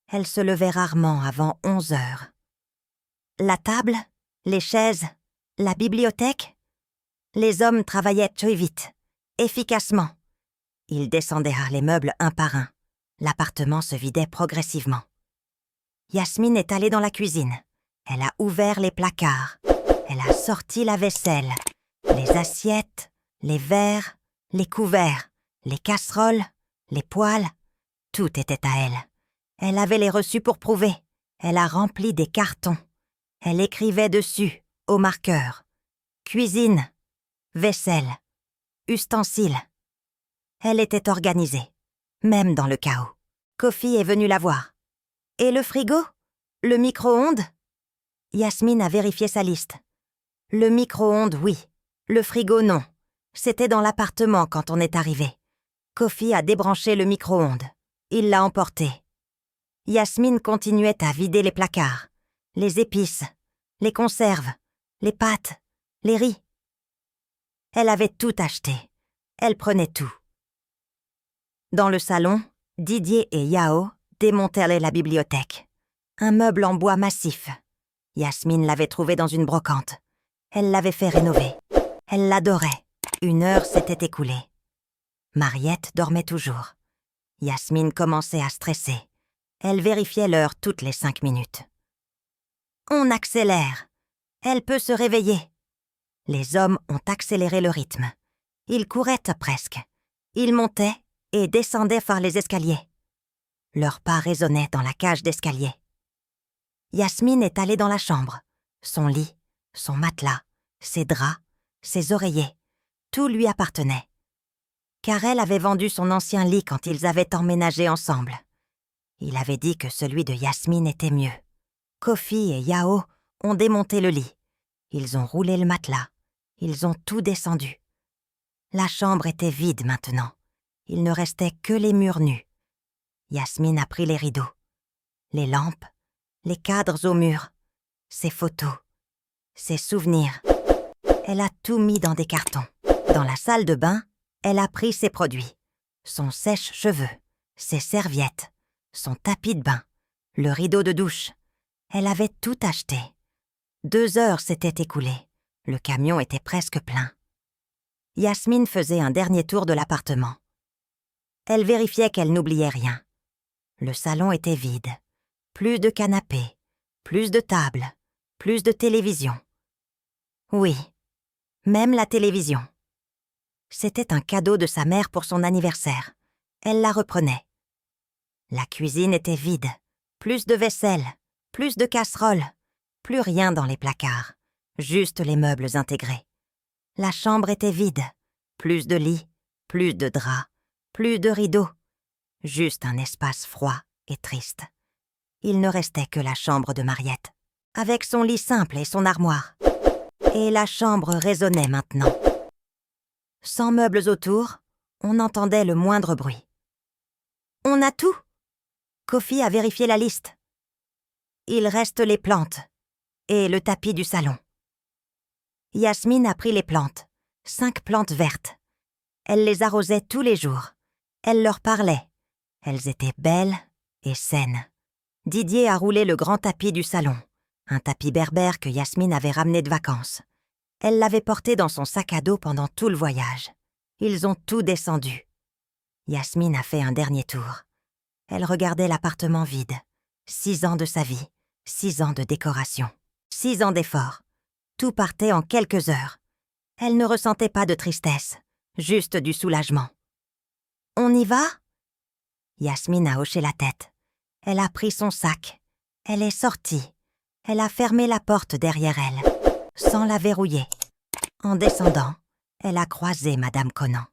Elle se levait rarement avant 11 heures. La table, les chaises, la bibliothèque. Les hommes travaillaient très vite, efficacement. Ils descendaient les meubles un par un. L'appartement se vidait progressivement. Yasmine est allée dans la cuisine. Elle a ouvert les placards. Elle a sorti la vaisselle, les assiettes, les verres, les couverts, les casseroles, les poêles. Tout était à elle. Elle avait les reçus pour prouver. Elle a rempli des cartons. Elle écrivait dessus, au marqueur. Cuisine, vaisselle, ustensiles. Elle était organisée, même dans le chaos. Kofi est venu la voir. « Et le frigo ? Le micro-ondes ?» Yasmine a vérifié sa liste. Le micro-ondes, oui. Le frigo, non. C'était dans l'appartement quand on est arrivé. Kofi a débranché le micro-ondes. Il l'a emporté. Yasmine continuait à vider les placards, les épices, les conserves, les pâtes, les riz. Elle avait tout acheté. Elle prenait tout. Dans le salon, Didier et Yao démontèrent la bibliothèque. Un meuble en bois massif. Yasmine l'avait trouvé dans une brocante. Elle l'avait fait rénover. Elle l'adorait. 1 heure s'était écoulée. Mariette dormait toujours. Yasmine commençait à stresser. Elle vérifiait l'heure toutes les 5 minutes. On accélère. Elle peut se réveiller. Les hommes ont accéléré le rythme. Ils couraient presque. Ils montaient et descendaient par les escaliers. Leurs pas résonnaient dans la cage d'escalier. Yasmine est allée dans la chambre. Son lit, son matelas, ses draps, ses oreillers, tout lui appartenait. Karel avait vendu son ancien lit quand ils avaient emménagé ensemble. Il avait dit que celui de Yasmine était mieux. Kofi et Yao ont démonté le lit. Ils ont roulé le matelas. Ils ont tout descendu. La chambre était vide maintenant. Il ne restait que les murs nus. Yasmine a pris les rideaux, les lampes, les cadres aux murs, ses photos, ses souvenirs. Elle a tout mis dans des cartons. Dans la salle de bain, elle a pris ses produits. Son sèche-cheveux, ses serviettes, son tapis de bain, le rideau de douche. Elle avait tout acheté. 2 heures s'étaient écoulées. Le camion était presque plein. Yasmine faisait un dernier tour de l'appartement. Elle vérifiait qu'elle n'oubliait rien. Le salon était vide. Plus de canapés, plus de tables, plus de télévision. Oui, même la télévision. C'était un cadeau de sa mère pour son anniversaire. Elle la reprenait. La cuisine était vide. Plus de vaisselle, plus de casseroles, plus rien dans les placards, juste les meubles intégrés. La chambre était vide. Plus de lits, plus de draps, plus de rideaux. Juste un espace froid et triste. Il ne restait que la chambre de Mariette, avec son lit simple et son armoire. Et la chambre résonnait maintenant. Sans meubles autour, on entendait le moindre bruit. « On a tout !» Kofi a vérifié la liste. Il reste les plantes et le tapis du salon. Yasmine a pris les plantes, 5 plantes vertes. Elle les arrosait tous les jours. Elle leur parlait. Elles étaient belles et saines. Didier a roulé le grand tapis du salon, un tapis berbère que Yasmine avait ramené de vacances. Elle l'avait porté dans son sac à dos pendant tout le voyage. Ils ont tout descendu. Yasmine a fait un dernier tour. Elle regardait l'appartement vide. 6 ans de sa vie, 6 ans de décoration, 6 ans d'efforts. Tout partait en quelques heures. Elle ne ressentait pas de tristesse, juste du soulagement. « On y va ?» Yasmine a hoché la tête. Elle a pris son sac. Elle est sortie. Elle a fermé la porte derrière elle, sans la verrouiller. En descendant, elle a croisé Madame Conan.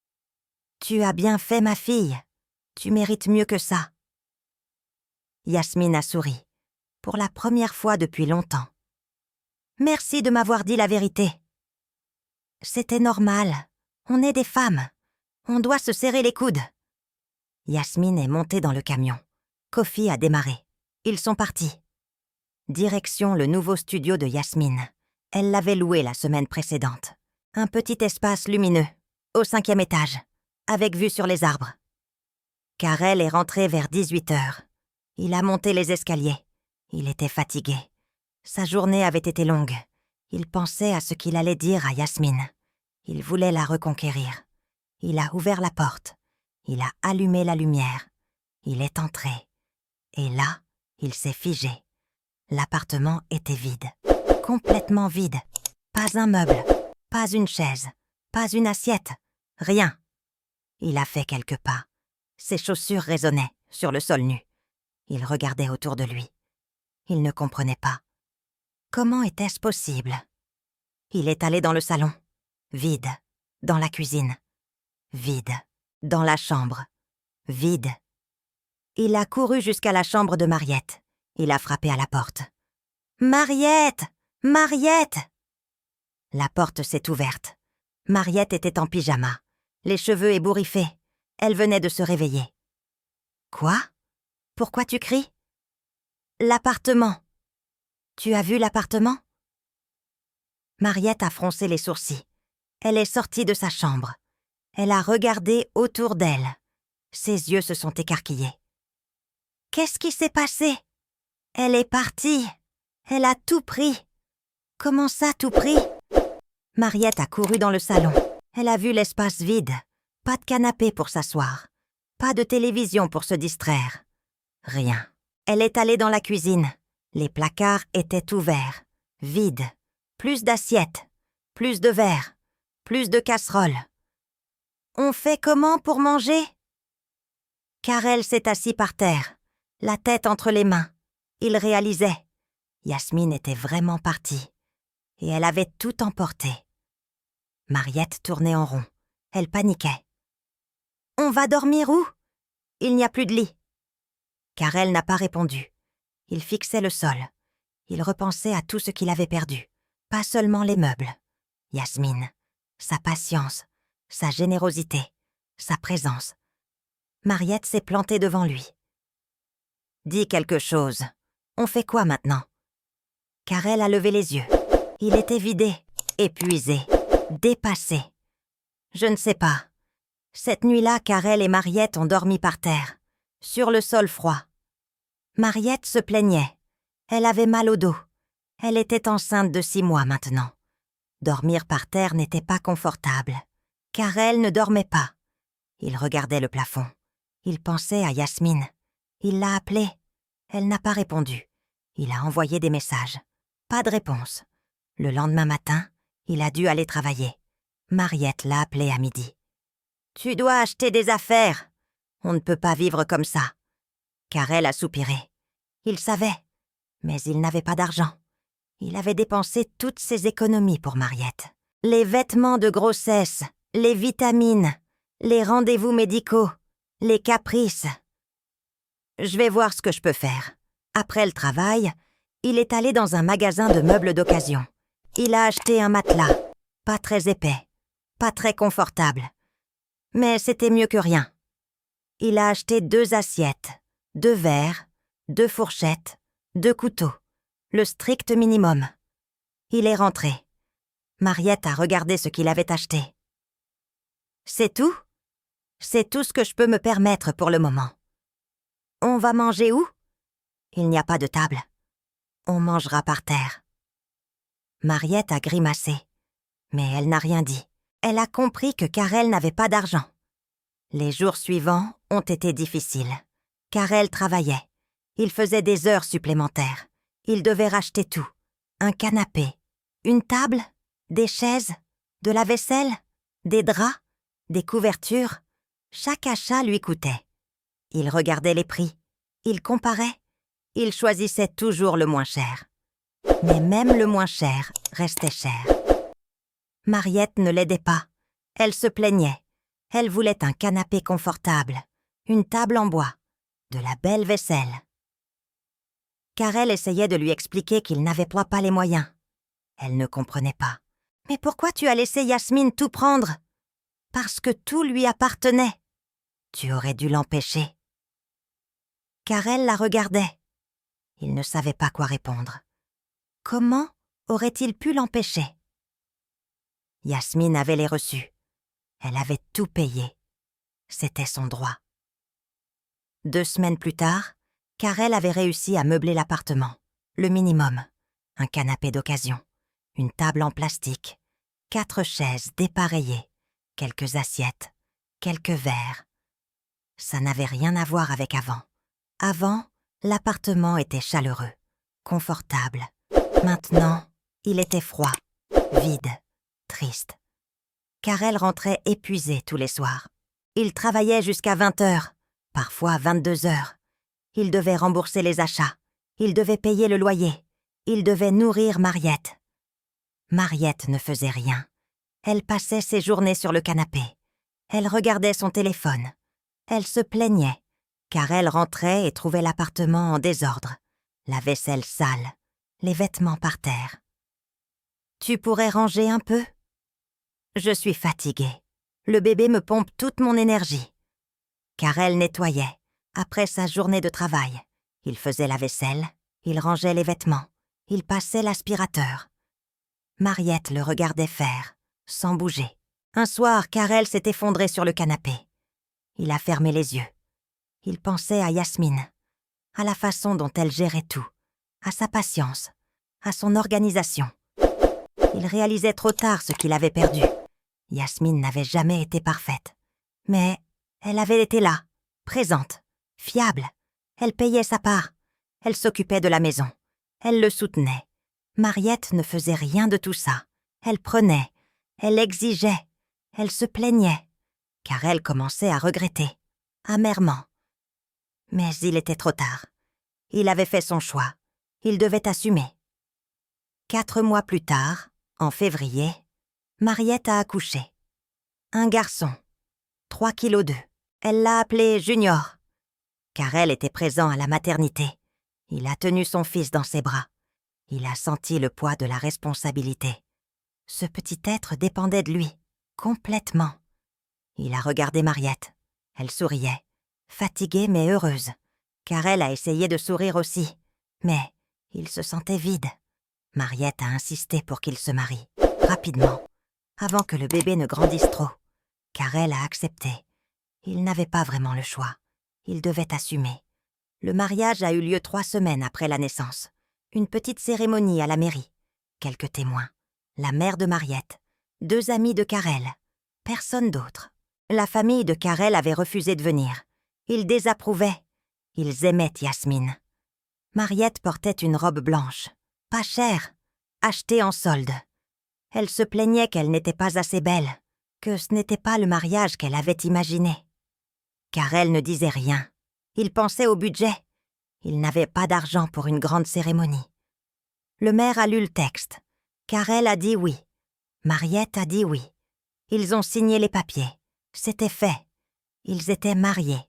« Tu as bien fait, ma fille. Tu mérites mieux que ça. » Yasmine a souri, pour la première fois depuis longtemps. « Merci de m'avoir dit la vérité. » C'était normal. On est des femmes. On doit se serrer les coudes. Yasmine est montée dans le camion. Kofi a démarré. Ils sont partis. Direction le nouveau studio de Yasmine. Elle l'avait loué la semaine précédente. Un petit espace lumineux, au 5e étage, avec vue sur les arbres. Karel est rentré vers 18h. Il a monté les escaliers. Il était fatigué. Sa journée avait été longue. Il pensait à ce qu'il allait dire à Yasmine. Il voulait la reconquérir. Il a ouvert la porte. Il a allumé la lumière. Il est entré. Et là, il s'est figé. L'appartement était vide. Complètement vide. Pas un meuble, pas une chaise, pas une assiette, rien. Il a fait quelques pas. Ses chaussures résonnaient sur le sol nu. Il regardait autour de lui. Il ne comprenait pas. Comment était-ce possible? Il est allé dans le salon. Vide. Dans la cuisine. Vide. Dans la chambre. Vide. Il a couru jusqu'à la chambre de Mariette. Il a frappé à la porte. « Mariette! Mariette !» La porte s'est ouverte. Mariette était en pyjama, les cheveux ébouriffés. Elle venait de se réveiller. « Quoi? Pourquoi tu cries? »« L'appartement. Tu as vu l'appartement ?» Mariette a froncé les sourcils. Elle est sortie de sa chambre. Elle a regardé autour d'elle. Ses yeux se sont écarquillés. « Qu'est-ce qui s'est passé? » Elle est partie. Elle a tout pris. Comment ça, tout pris? Mariette a couru dans le salon. Elle a vu l'espace vide. Pas de canapé pour s'asseoir. Pas de télévision pour se distraire. Rien. Elle est allée dans la cuisine. Les placards étaient ouverts, vides. Plus d'assiettes, plus de verres, plus de casseroles. On fait comment pour manger? Karel s'est assis par terre, la tête entre les mains. Il réalisait. Yasmine était vraiment partie. Et elle avait tout emporté. Mariette tournait en rond. Elle paniquait. « On va dormir où? Il n'y a plus de lit. » Karel n'a pas répondu. Il fixait le sol. Il repensait à tout ce qu'il avait perdu. Pas seulement les meubles. Yasmine, sa patience, sa générosité, sa présence. Mariette s'est plantée devant lui. « Dis quelque chose. On fait quoi maintenant? » Karel a levé les yeux. Il était vidé, épuisé, dépassé. Je ne sais pas. Cette nuit-là, Karel et Mariette ont dormi par terre, sur le sol froid. Mariette se plaignait. Elle avait mal au dos. Elle était enceinte de 6 mois maintenant. Dormir par terre n'était pas confortable. Karel ne dormait pas. Il regardait le plafond. Il pensait à Yasmine. Il l'a appelée. Elle n'a pas répondu. Il a envoyé des messages. Pas de réponse. Le lendemain matin, il a dû aller travailler. Mariette l'a appelé à midi. « Tu dois acheter des affaires. On ne peut pas vivre comme ça. » Karel a soupiré. Il savait, mais il n'avait pas d'argent. Il avait dépensé toutes ses économies pour Mariette. Les vêtements de grossesse, les vitamines, les rendez-vous médicaux, les caprices. Je vais voir ce que je peux faire. Après le travail, il est allé dans un magasin de meubles d'occasion. Il a acheté un matelas, pas très épais, pas très confortable. Mais c'était mieux que rien. Il a acheté 2 assiettes, 2 verres, 2 fourchettes, 2 couteaux, le strict minimum. Il est rentré. Mariette a regardé ce qu'il avait acheté. « C'est tout? C'est tout ce que je peux me permettre pour le moment. On va manger où? Il n'y a pas de table. On mangera par terre. » Mariette a grimacé, mais elle n'a rien dit. Elle a compris que Karel n'avait pas d'argent. Les jours suivants ont été difficiles. Karel travaillait. Il faisait des heures supplémentaires. Il devait racheter tout. Un canapé, une table, des chaises, de la vaisselle, des draps, des couvertures. Chaque achat lui coûtait. Il regardait les prix. Il comparait. Il choisissait toujours le moins cher. Mais même le moins cher restait cher. Mariette ne l'aidait pas. Elle se plaignait. Elle voulait un canapé confortable, une table en bois, de la belle vaisselle. Karel essayait de lui expliquer qu'il n'avait pas les moyens. Elle ne comprenait pas. « Mais pourquoi tu as laissé Yasmine tout prendre? » « Parce que tout lui appartenait. Tu aurais dû l'empêcher. » Karel la regardait. Il ne savait pas quoi répondre. Comment aurait-il pu l'empêcher? Yasmine avait les reçus. Elle avait tout payé. C'était son droit. 2 semaines plus tard, Karel avait réussi à meubler l'appartement. Le minimum. Un canapé d'occasion. Une table en plastique. 4 chaises dépareillées. Quelques assiettes. Quelques verres. Ça n'avait rien à voir avec avant. Avant, l'appartement était chaleureux, confortable. Maintenant, il était froid, vide, triste. Karel rentrait épuisé tous les soirs. Il travaillait jusqu'à 20h, parfois 22h. Il devait rembourser les achats. Il devait payer le loyer. Il devait nourrir Mariette. Mariette ne faisait rien. Elle passait ses journées sur le canapé. Elle regardait son téléphone. Elle se plaignait. Karel rentrait et trouvait l'appartement en désordre. La vaisselle sale. Les vêtements par terre. « Tu pourrais ranger un peu? Je suis fatiguée. Le bébé me pompe toute mon énergie. » Karel nettoyait. Après sa journée de travail, il faisait la vaisselle, il rangeait les vêtements, il passait l'aspirateur. Mariette le regardait faire, sans bouger. Un soir, Karel s'est effondré sur le canapé. Il a fermé les yeux. Il pensait à Yasmine, à la façon dont elle gérait tout, à sa patience, à son organisation. Il réalisait trop tard ce qu'il avait perdu. Yasmine n'avait jamais été parfaite. Mais elle avait été là, présente, fiable. Elle payait sa part. Elle s'occupait de la maison. Elle le soutenait. Mariette ne faisait rien de tout ça. Elle prenait. Elle exigeait. Elle se plaignait. Car elle commençait à regretter, amèrement. Mais il était trop tard. Il avait fait son choix. Il devait assumer. 4 mois plus tard, en février, Mariette a accouché. Un garçon, 3 kilos 2. Elle l'a appelé Junior. Karel était présent à la maternité. Il a tenu son fils dans ses bras. Il a senti le poids de la responsabilité. Ce petit être dépendait de lui, complètement. Il a regardé Mariette. Elle souriait, fatiguée mais heureuse. Karel a essayé de sourire aussi, mais il se sentait vide. Mariette a insisté pour qu'il se marie, rapidement, avant que le bébé ne grandisse trop. Karel a accepté. Il n'avait pas vraiment le choix. Il devait assumer. Le mariage a eu lieu 3 semaines après la naissance. Une petite cérémonie à la mairie. Quelques témoins. La mère de Mariette. 2 amis de Karel. Personne d'autre. La famille de Karel avait refusé de venir. Ils désapprouvaient. Ils aimaient Yasmine. Mariette portait une robe blanche. Pas chère. Achetée en solde. Elle se plaignait qu'elle n'était pas assez belle. Que ce n'était pas le mariage qu'elle avait imaginé. Karel ne disait rien. Il pensait au budget. Il n'avait pas d'argent pour une grande cérémonie. Le maire a lu le texte. Karel a dit oui. Mariette a dit oui. Ils ont signé les papiers. C'était fait. Ils étaient mariés.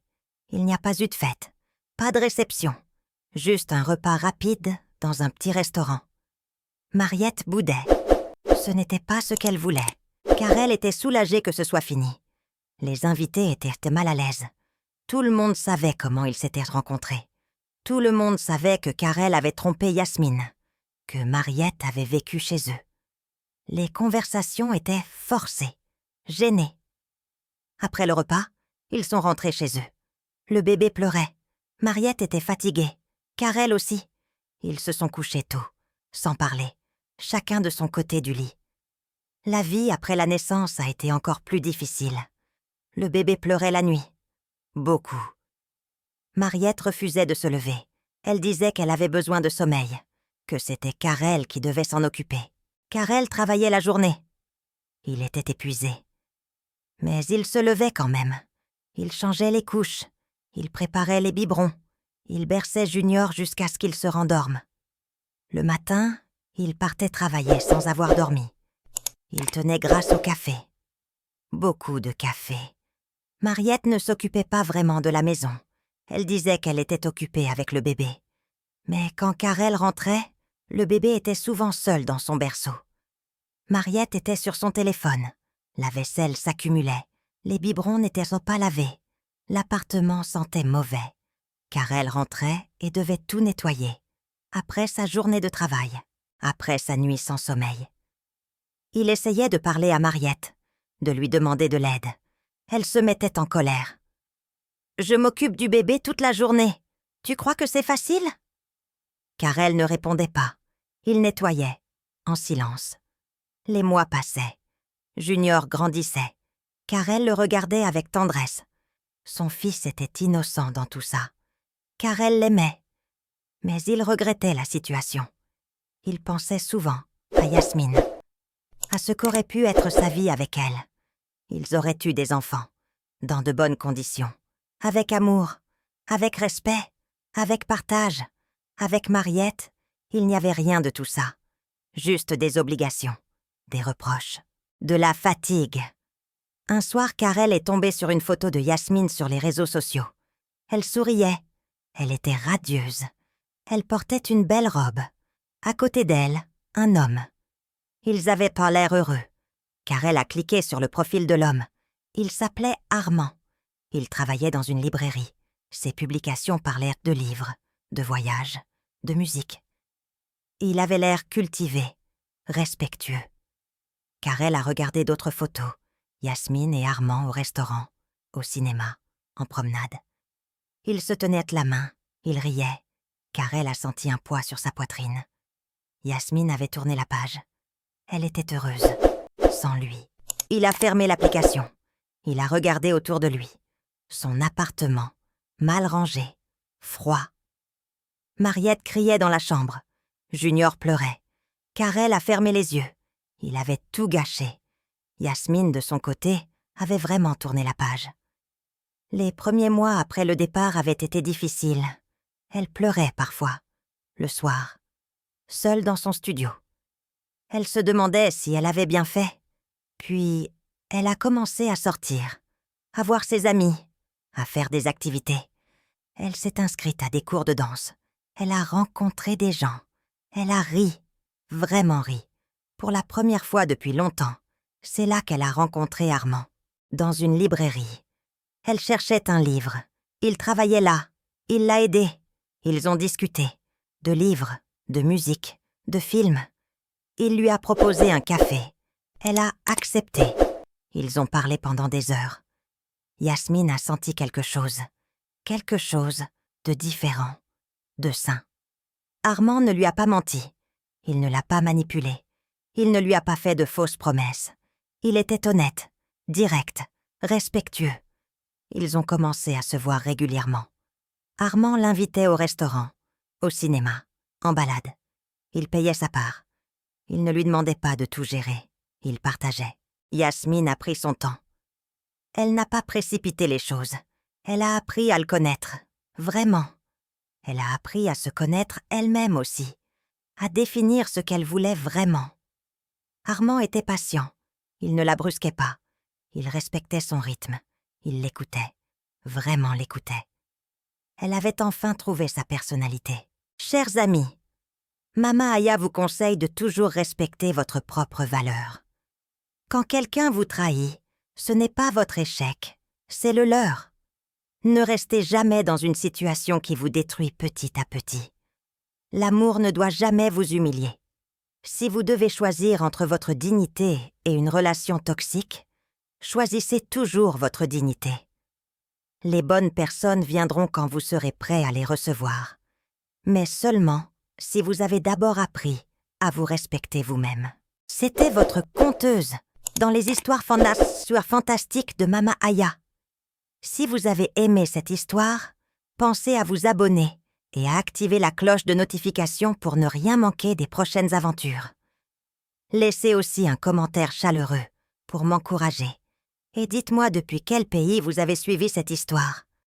Il n'y a pas eu de fête. Pas de réception. Juste un repas rapide dans un petit restaurant. Mariette boudait. Ce n'était pas ce qu'elle voulait. Karel était soulagé que ce soit fini. Les invités étaient mal à l'aise. Tout le monde savait comment ils s'étaient rencontrés. Tout le monde savait que Karel avait trompé Yasmine, que Mariette avait vécu chez eux. Les conversations étaient forcées, gênées. Après le repas, ils sont rentrés chez eux. Le bébé pleurait. Mariette était fatiguée. Karel aussi. Ils se sont couchés tôt, sans parler, chacun de son côté du lit. La vie après la naissance a été encore plus difficile. Le bébé pleurait la nuit. Beaucoup. Mariette refusait de se lever. Elle disait qu'elle avait besoin de sommeil, que c'était Karel qui devait s'en occuper. Karel travaillait la journée. Il était épuisé. Mais il se levait quand même. Il changeait les couches. Il préparait les biberons. Il berçait Junior jusqu'à ce qu'il se rendorme. Le matin, il partait travailler sans avoir dormi. Il tenait grâce au café. Beaucoup de café. Mariette ne s'occupait pas vraiment de la maison. Elle disait qu'elle était occupée avec le bébé. Mais quand Karel rentrait, le bébé était souvent seul dans son berceau. Mariette était sur son téléphone. La vaisselle s'accumulait. Les biberons n'étaient pas lavés. L'appartement sentait mauvais. Karel rentrait et devait tout nettoyer. Après sa journée de travail. Après sa nuit sans sommeil. Il essayait de parler à Mariette, de lui demander de l'aide. Elle se mettait en colère. « Je m'occupe du bébé toute la journée. Tu crois que c'est facile ?» Karel ne répondait pas. Il nettoyait, en silence. Les mois passaient. Junior grandissait. Karel le regardait avec tendresse. Son fils était innocent dans tout ça. Karel l'aimait. Mais il regrettait la situation. Il pensait souvent à Yasmine, à ce qu'aurait pu être sa vie avec elle. Ils auraient eu des enfants, dans de bonnes conditions, avec amour, avec respect, avec partage. Avec Mariette, il n'y avait rien de tout ça. Juste des obligations, des reproches, de la fatigue. Un soir, Karel est tombé sur une photo de Yasmine sur les réseaux sociaux. Elle souriait. Elle était radieuse. Elle portait une belle robe. À côté d'elle, un homme. Ils avaient pas l'air heureux. Karel a cliqué sur le profil de l'homme. Il s'appelait Armand. Il travaillait dans une librairie. Ses publications parlaient de livres, de voyages, de musique. Il avait l'air cultivé, respectueux. Karel a regardé d'autres photos. Yasmine et Armand au restaurant, au cinéma, en promenade. Ils se tenaient la main, ils riaient. Karel a senti un poids sur sa poitrine. Yasmine avait tourné la page. Elle était heureuse, sans lui. Il a fermé l'application. Il a regardé autour de lui. Son appartement, mal rangé, froid. Mariette criait dans la chambre. Junior pleurait. Karel a fermé les yeux. Il avait tout gâché. Yasmine, de son côté, avait vraiment tourné la page. Les premiers mois après le départ avaient été difficiles. Elle pleurait parfois, le soir, seule dans son studio. Elle se demandait si elle avait bien fait. Puis, elle a commencé à sortir, à voir ses amis, à faire des activités. Elle s'est inscrite à des cours de danse. Elle a rencontré des gens. Elle a ri, vraiment ri. Pour la première fois depuis longtemps, c'est là qu'elle a rencontré Armand, dans une librairie. Elle cherchait un livre. Il travaillait là. Il l'a aidée. Ils ont discuté. De livres, de musique, de films. Il lui a proposé un café. Elle a accepté. Ils ont parlé pendant des heures. Yasmine a senti quelque chose de différent, de sain. Armand ne lui a pas menti. Il ne l'a pas manipulée. Il ne lui a pas fait de fausses promesses. Il était honnête, direct, respectueux. Ils ont commencé à se voir régulièrement. Armand l'invitait au restaurant, au cinéma, en balade. Il payait sa part. Il ne lui demandait pas de tout gérer. Il partageait. Yasmine a pris son temps. Elle n'a pas précipité les choses. Elle a appris à le connaître. Vraiment. Elle a appris à se connaître elle-même aussi. À définir ce qu'elle voulait vraiment. Armand était patient. Il ne la brusquait pas. Il respectait son rythme. Il l'écoutait. Vraiment l'écoutait. Elle avait enfin trouvé sa personnalité. Chers amis, Mama Aya vous conseille de toujours respecter votre propre valeur. Quand quelqu'un vous trahit, ce n'est pas votre échec, c'est le leur. Ne restez jamais dans une situation qui vous détruit petit à petit. L'amour ne doit jamais vous humilier. Si vous devez choisir entre votre dignité et une relation toxique, choisissez toujours votre dignité. Les bonnes personnes viendront quand vous serez prêt à les recevoir, mais seulement si vous avez d'abord appris à vous respecter vous-même. C'était votre conteuse dans les histoires fantastiques de Mama Aya. Si vous avez aimé cette histoire, pensez à vous abonner et à activer la cloche de notification pour ne rien manquer des prochaines aventures. Laissez aussi un commentaire chaleureux pour m'encourager et dites-moi depuis quel pays vous avez suivi cette histoire.